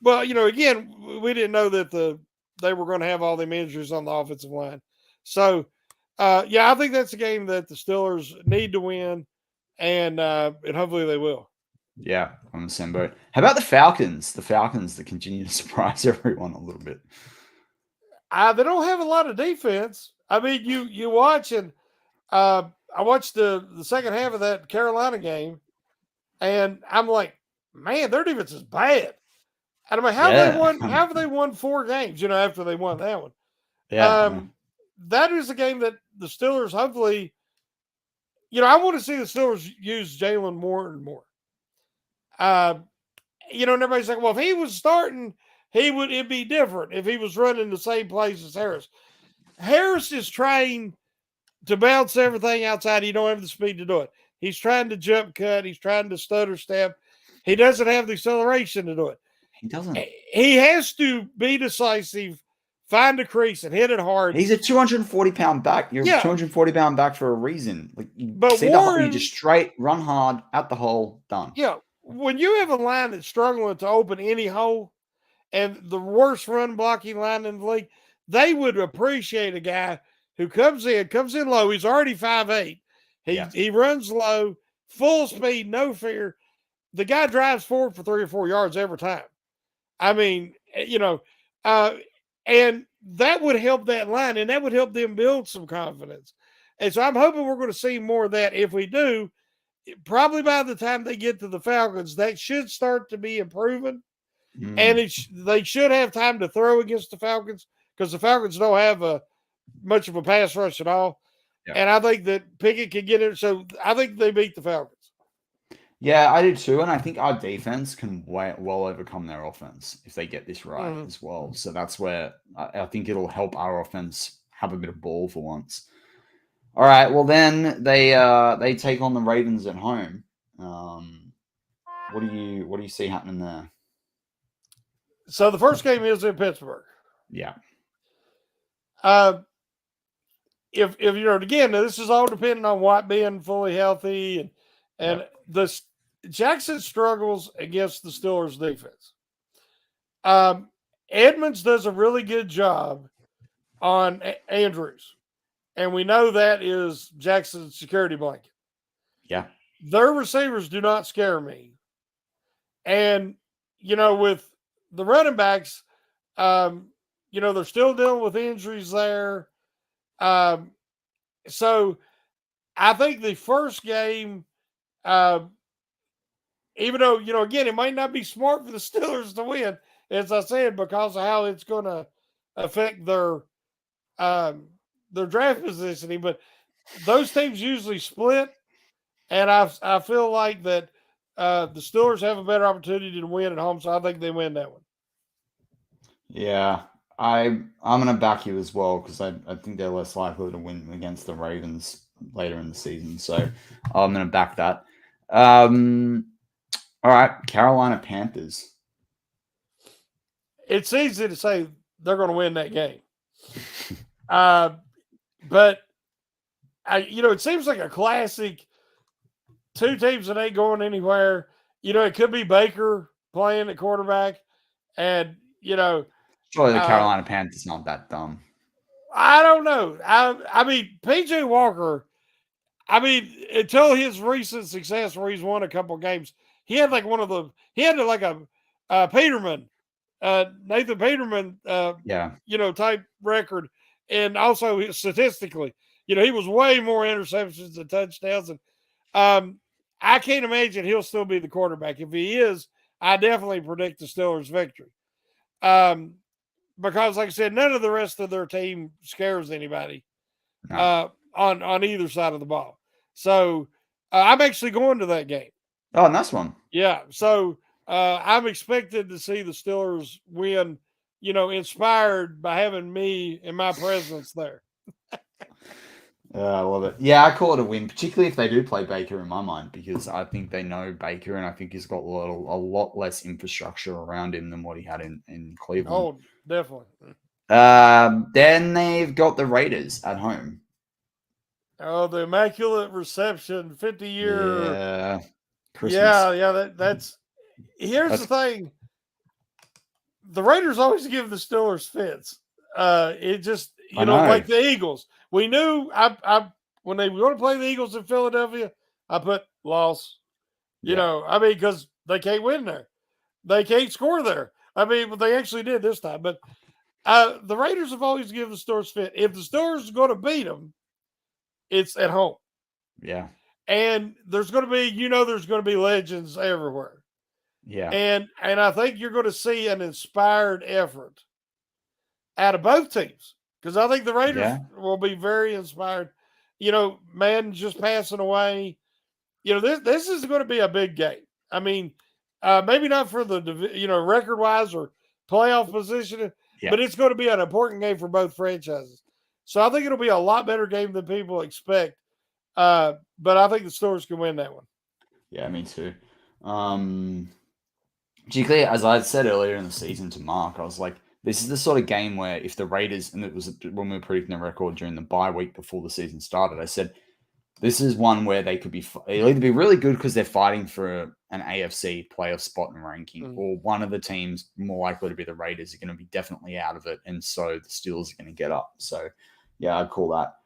Well, again, we didn't know that they were going to have all them injuries on the offensive line. So, I think that's a game that the Steelers need to win, and hopefully they will. Yeah, on the same boat. How about the Falcons? The Falcons that continue to surprise everyone a little bit. They don't have a lot of defense. I mean, you watch, and I watched the second half of that Carolina game, and I'm like, man, their defense is bad. And I'm like, how have they won 4 games, after they won that one? Yeah. That is a game that the Steelers hopefully, I want to see the Steelers use Jalen more and more. And everybody's like, well, if he was starting, it'd be different if he was running the same plays as Harris. Harris is trying to bounce everything outside. He don't have the speed to do it. He's trying to jump cut. He's trying to stutter step. He doesn't have the acceleration to do it. He doesn't. He has to be decisive, find a crease, and hit it hard. He's a 240-pound back. You're a 240-pound back for a reason. Like you just straight run hard at the hole, done. Yeah, when you have a line that's struggling to open any hole, and the worst run blocking line in the league, they would appreciate a guy who comes in low. He's already 5'8". He runs low, full speed, no fear. The guy drives forward for 3 or 4 yards every time. I mean, and that would help that line, and that would help them build some confidence. And so I'm hoping we're going to see more of that. If we do, probably by the time they get to the Falcons, that should start to be improving. And they should have time to throw against the Falcons, because the Falcons don't have much of a pass rush at all. Yeah. And I think that Pickett can get it. So I think they beat the Falcons. Yeah, I do too. And I think our defense can well overcome their offense if they get this right as well. So that's where I think it'll help our offense have a bit of ball for once. All right. Well, then they take on the Ravens at home. What do you see happening there? So the first game is in Pittsburgh. Yeah. If again, this is all depending on White being fully healthy, and the Jackson struggles against the Steelers defense. Edmonds does a really good job on Andrews, and we know that is Jackson's security blanket. Yeah. Their receivers do not scare me. And, with the running backs, they're still dealing with injuries there. So I think the first game, even though, again, it might not be smart for the Steelers to win, as I said, because of how it's going to affect their draft positioning, but those teams usually split. And I feel like that the Steelers have a better opportunity to win at home, so I think they win that one. Yeah, I'm going to back you as well, because I think they're less likely to win against the Ravens later in the season. So I'm going to back that. All right, Carolina Panthers. It's easy to say they're going to win that game. But, it seems like a classic 2 teams that ain't going anywhere. It could be Baker playing at quarterback. And, Surely the Carolina Panthers not that dumb. I don't know. I mean, PJ Walker. I mean, until his recent success, where he's won a couple games, he had like a Peterman, Nathan Peterman, Yeah. type record, and also statistically, he was way more interceptions than touchdowns, and I can't imagine he'll still be the quarterback. If he is, I definitely predict the Steelers' victory. Because, like I said, none of the rest of their team scares anybody No. on either side of the ball. So I'm actually going to that game. Oh, nice one. Yeah. So I'm expected to see the Steelers win, inspired by having me and my presence there. I love it. Yeah, I call it a win, particularly if they do play Baker in my mind, because I think they know Baker, and I think he's got a lot less infrastructure around him than what he had in Cleveland. Oh, definitely. Then they've got the Raiders at home. Oh, the Immaculate Reception, 50-year. Yeah. Christmas. Yeah. That's here's the thing. The Raiders always give the Steelers fits. It just, like the Eagles. We knew I when they were going to play the Eagles in Philadelphia, I put loss. Because they can't win there. They can't score there. But they actually did this time. But the Raiders have always given the Steelers fit. If the Steelers are going to beat them, it's at home. Yeah. And there's going to be legends everywhere. Yeah. And I think you're going to see an inspired effort out of both teams, because I think the Raiders will be very inspired. Madden just passing away. This is going to be a big game. I mean, maybe not for the record wise or playoff position, but it's going to be an important game for both franchises. So I think it'll be a lot better game than people expect. But I think the Steelers can win that one. Yeah, me too. Particularly, as I said earlier in the season to Mark, I was like, this is the sort of game where if the Raiders, and it was when we were predicting the record during the bye week before the season started, I said, this is one where they could it'll either be really good because they're fighting for an AFC playoff spot and ranking, or one of the teams, more likely to be the Raiders, are going to be definitely out of it, and so the Steelers are going to get up. So, yeah, I'd call that.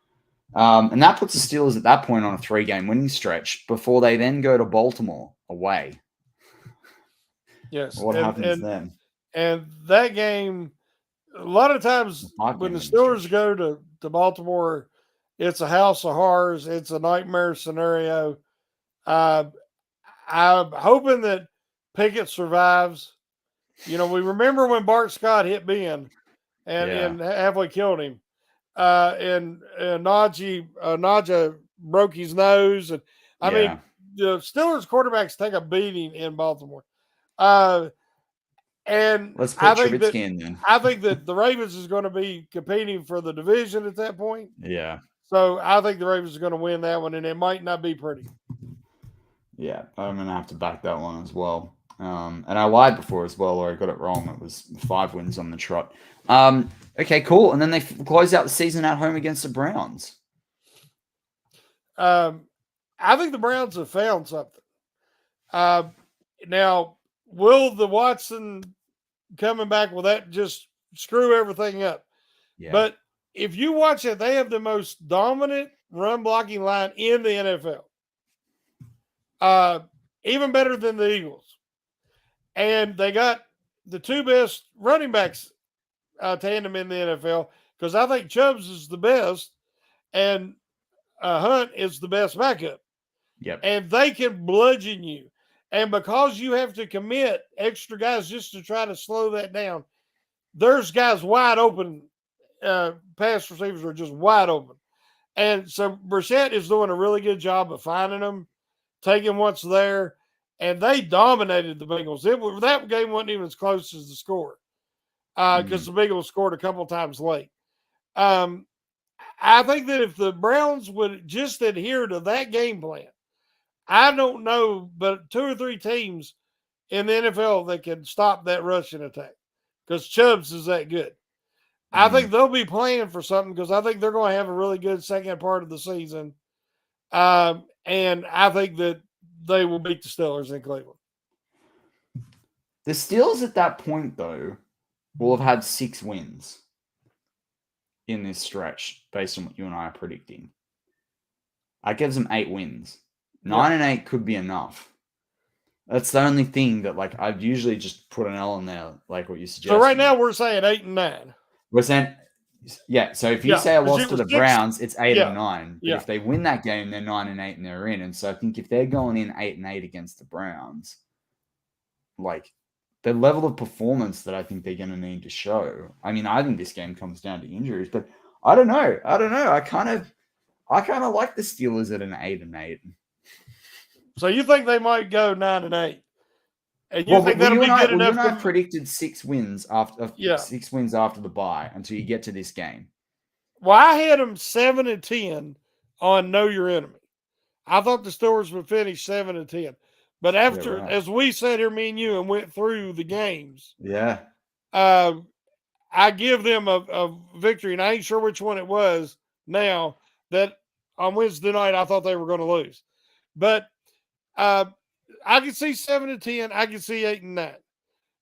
And that puts the Steelers at that point on a 3-game winning stretch before they then go to Baltimore away. Yes. What happens then? And that game, a lot of times when the Steelers go to Baltimore, it's a house of horrors. It's a nightmare scenario. I'm hoping that Pickett survives. We remember when Bart Scott hit Ben and halfway killed him. And Najee broke his nose. And I mean, the Steelers quarterbacks take a beating in Baltimore. And let's put Trubisky in then. I think that the Ravens is going to be competing for the division at that point. Yeah. So I think the Ravens are going to win that one, and it might not be pretty. Yeah, I'm going to have to back that one as well. And I lied before as well, or I got it wrong. It was 5 wins on the trot. Okay, cool. And then they close out the season at home against the Browns. I think the Browns have found something. Now, will the Watson coming back, will that just screw everything up? Yeah. But if you watch it, they have the most dominant run blocking line in the NFL. Even better than the Eagles. And they got the 2 best running backs tandem in the NFL, because I think Chubbs is the best and Hunt is the best backup. Yep. And they can bludgeon you. And because you have to commit extra guys just to try to slow that down, there's guys wide open. Pass receivers are just wide open. And so Brissett is doing a really good job of finding them, taking what's there. And they dominated the Bengals. That game wasn't even as close as the score, because the Bengals scored a couple times late. I think that if the Browns would just adhere to that game plan, I don't know, but 2 or 3 teams in the NFL that can stop that rushing attack, because Chubbs is that good. I think they'll be playing for something, because I think they're going to have a really good second part of the season. And I think that they will beat the Steelers in Cleveland. The Steelers at that point, though, will have had 6 wins in this stretch based on what you and I are predicting. That gives them 8 wins. 9 and 8 could be enough. That's the only thing that, like, I'd usually just put an L in there, like what you suggested. So right now we're saying 8 and 9. We're saying, yeah. So if you say a loss to the Browns, it's 8 and 9. But if they win that game, they're 9 and 8 and they're in. And so I think if they're going in 8 and 8 against the Browns, like, the level of performance that I think they're going to need to show. I mean, I think this game comes down to injuries, but I don't know. I kind of like the Steelers at an 8 and 8. So you think they might go 9 and 8? And you think that'll be good enough? You and I predicted 6 wins after 6 wins after the bye until you get to this game. Well, I had them 7 and 10 on Know Your Enemy. I thought the Steelers would finish 7 and 10. But after, as we sat here, me and you, and went through the games, I give them a victory, and I ain't sure which one it was now, that on Wednesday night I thought they were going to lose. But I can see 7 and 10. I can see 8 and 9.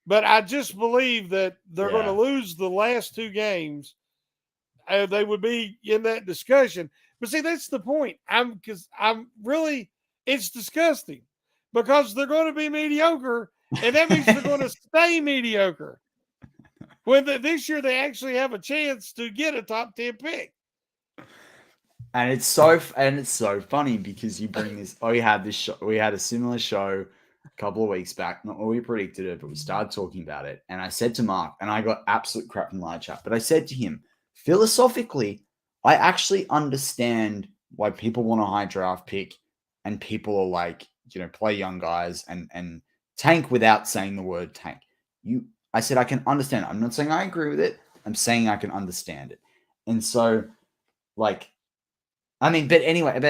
But I just believe that they're going to lose the last 2 games. They would be in that discussion. But see, that's the point. It's disgusting because they're going to be mediocre, and that means they're going to stay mediocre. When this year they actually have a chance to get a top 10 pick. And it's so funny because you bring this. We had a similar show a couple of weeks back. Not what we predicted it, but we started talking about it. And I said to Mark, and I got absolute crap in live chat, but I said to him, philosophically, I actually understand why people want a high draft pick, and people are like, play young guys and tank without saying the word tank. I said I can understand it. I'm not saying I agree with it. I'm saying I can understand it. And so, like, and anyway, if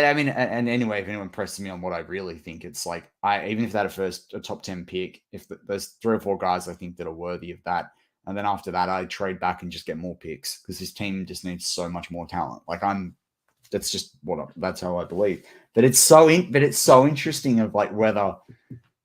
anyone presses me on what I really think, it's like, even if they had a top 10 pick, if there's 3 or 4 guys I think that are worthy of that, and then after that, I trade back and just get more picks because this team just needs so much more talent. Like, that's how I believe. But it's so interesting of, like, whether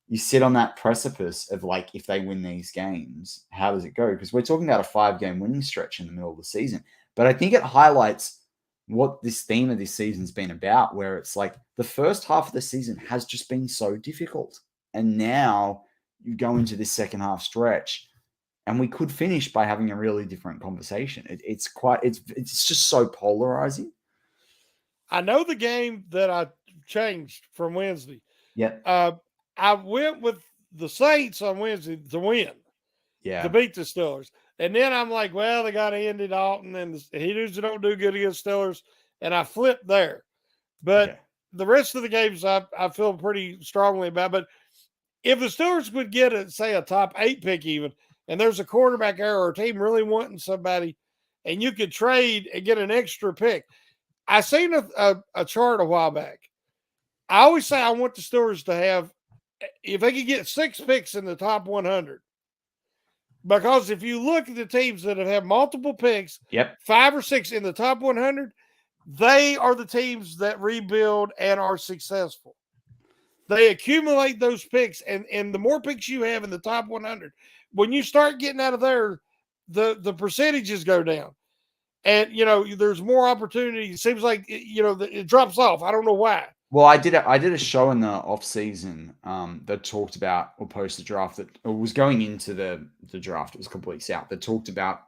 you sit on that precipice of, like, if they win these games, how does it go? Because we're talking about a 5-game winning stretch in the middle of the season. But I think it highlights what this theme of this season's been about, where it's like the first half of the season has just been so difficult. And now you go into this second half stretch and we could finish by having a really different conversation. It's just so polarizing. I know the game that I changed from Wednesday. Yeah. I went with the Saints on Wednesday to win. Yeah. To beat the Steelers. And then I'm like, well, they got Andy Dalton, and he don't do good against Steelers. And I flipped there. But the rest of the games I feel pretty strongly about. But if the Steelers would get a top 8 pick even, and there's a quarterback error or a team really wanting somebody, and you could trade and get an extra pick. I seen a chart a while back. I always say I want the Steelers to have, if they could get 6 picks in the top 100. Because if you look at the teams that have multiple picks, 5 or 6 in the top 100, they are the teams that rebuild and are successful. They accumulate those picks, and the more picks you have in the top 100, when you start getting out of there, the percentages go down. And, there's more opportunity. It seems like, it drops off. I don't know why. Well, I did a show in the off season that talked about, or post the draft that was going into the draft. It was completely south. That talked about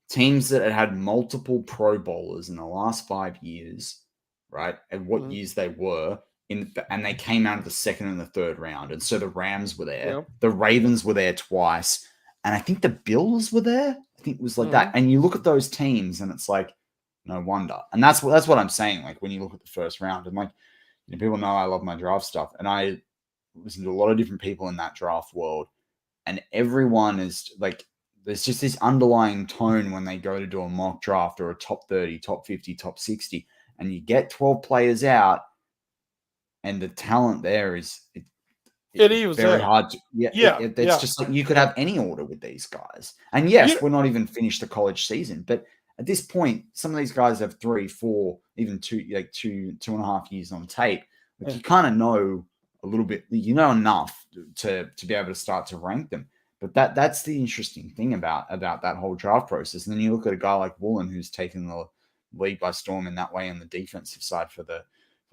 teams that had multiple Pro Bowlers in the last 5 years, right? And what years they were in, and they came out of the second and the third round. And so the Rams were there, the Ravens were there twice, and I think the Bills were there. I think it was like that. And you look at those teams, and it's like, no wonder. And that's what I'm saying. Like, when you look at the first round, and, like, people know I love my draft stuff, and I listen to a lot of different people in that draft world, and everyone is like, there's just this underlying tone when they go to do a mock draft or a top 30, top 50, top 60, and you get 12 players out, and the talent there is it's very hard to it's just like you could have any order with these guys. And yes, we're not even finished the college season, but at this point, some of these guys have 3, 4, even 2.5 years on tape. Like, you kind of know a little bit, enough to be able to start to rank them. But that's the interesting thing about that whole draft process. And then you look at a guy like Woolen, who's taken the league by storm in that way on the defensive side for the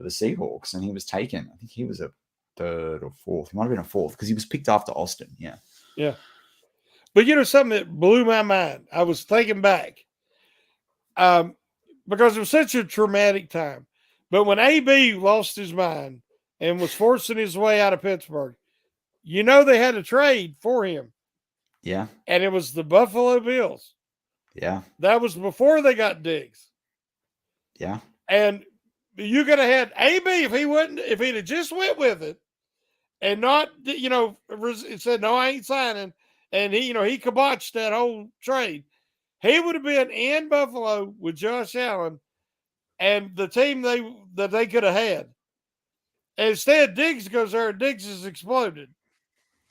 Seahawks, and he was taken. I think he was a third or fourth. He might have been a fourth because he was picked after Austin. Yeah. Yeah. But something that blew my mind. I was thinking back, because it was such a traumatic time. But when AB lost his mind and was forcing his way out of Pittsburgh, they had a trade for him. Yeah. And it was the Buffalo Bills. Yeah. That was before they got Diggs. Yeah. And you could have had AB if he'd have just went with it and not, said, no, I ain't signing. And he kiboshed that whole trade. He would have been in Buffalo with Josh Allen and the team that they could have had. And instead, Diggs goes there and Diggs has exploded.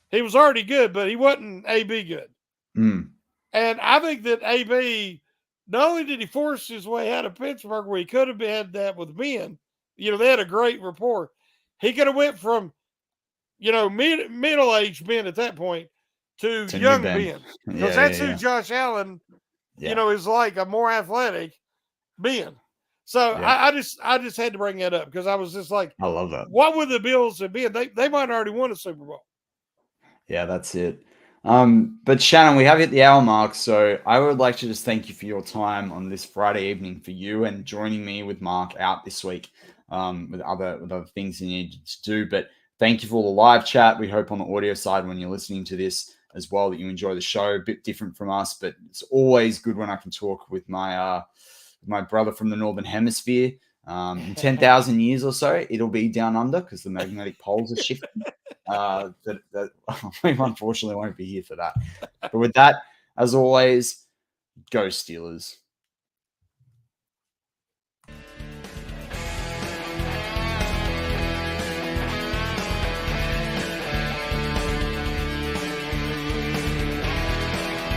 He was already good, but he wasn't AB good. Mm. And I think that AB, not only did he force his way out of Pittsburgh where he could have had that with Ben, they had a great rapport. He could have went from, middle-aged Ben at that point to young Ben. Because that's who Josh Allen, is like, a more athletic Ben. So I just had to bring that up because I was just like, I love that. What would the Bills have been? They might have already won a Super Bowl. Yeah, that's it. But Shannon, we have hit the hour mark, so I would like to just thank you for your time on this Friday evening for you and joining me with Mark out this week with other things you need to do. But thank you for all the live chat. We hope on the audio side when you're listening to this as well that you enjoy the show. A bit different from us, but it's always good when I can talk with my brother from the Northern Hemisphere. In 10,000 years or so, it'll be down under because the magnetic poles are shifting. That we unfortunately won't be here for that. But with that, as always, go Steelers.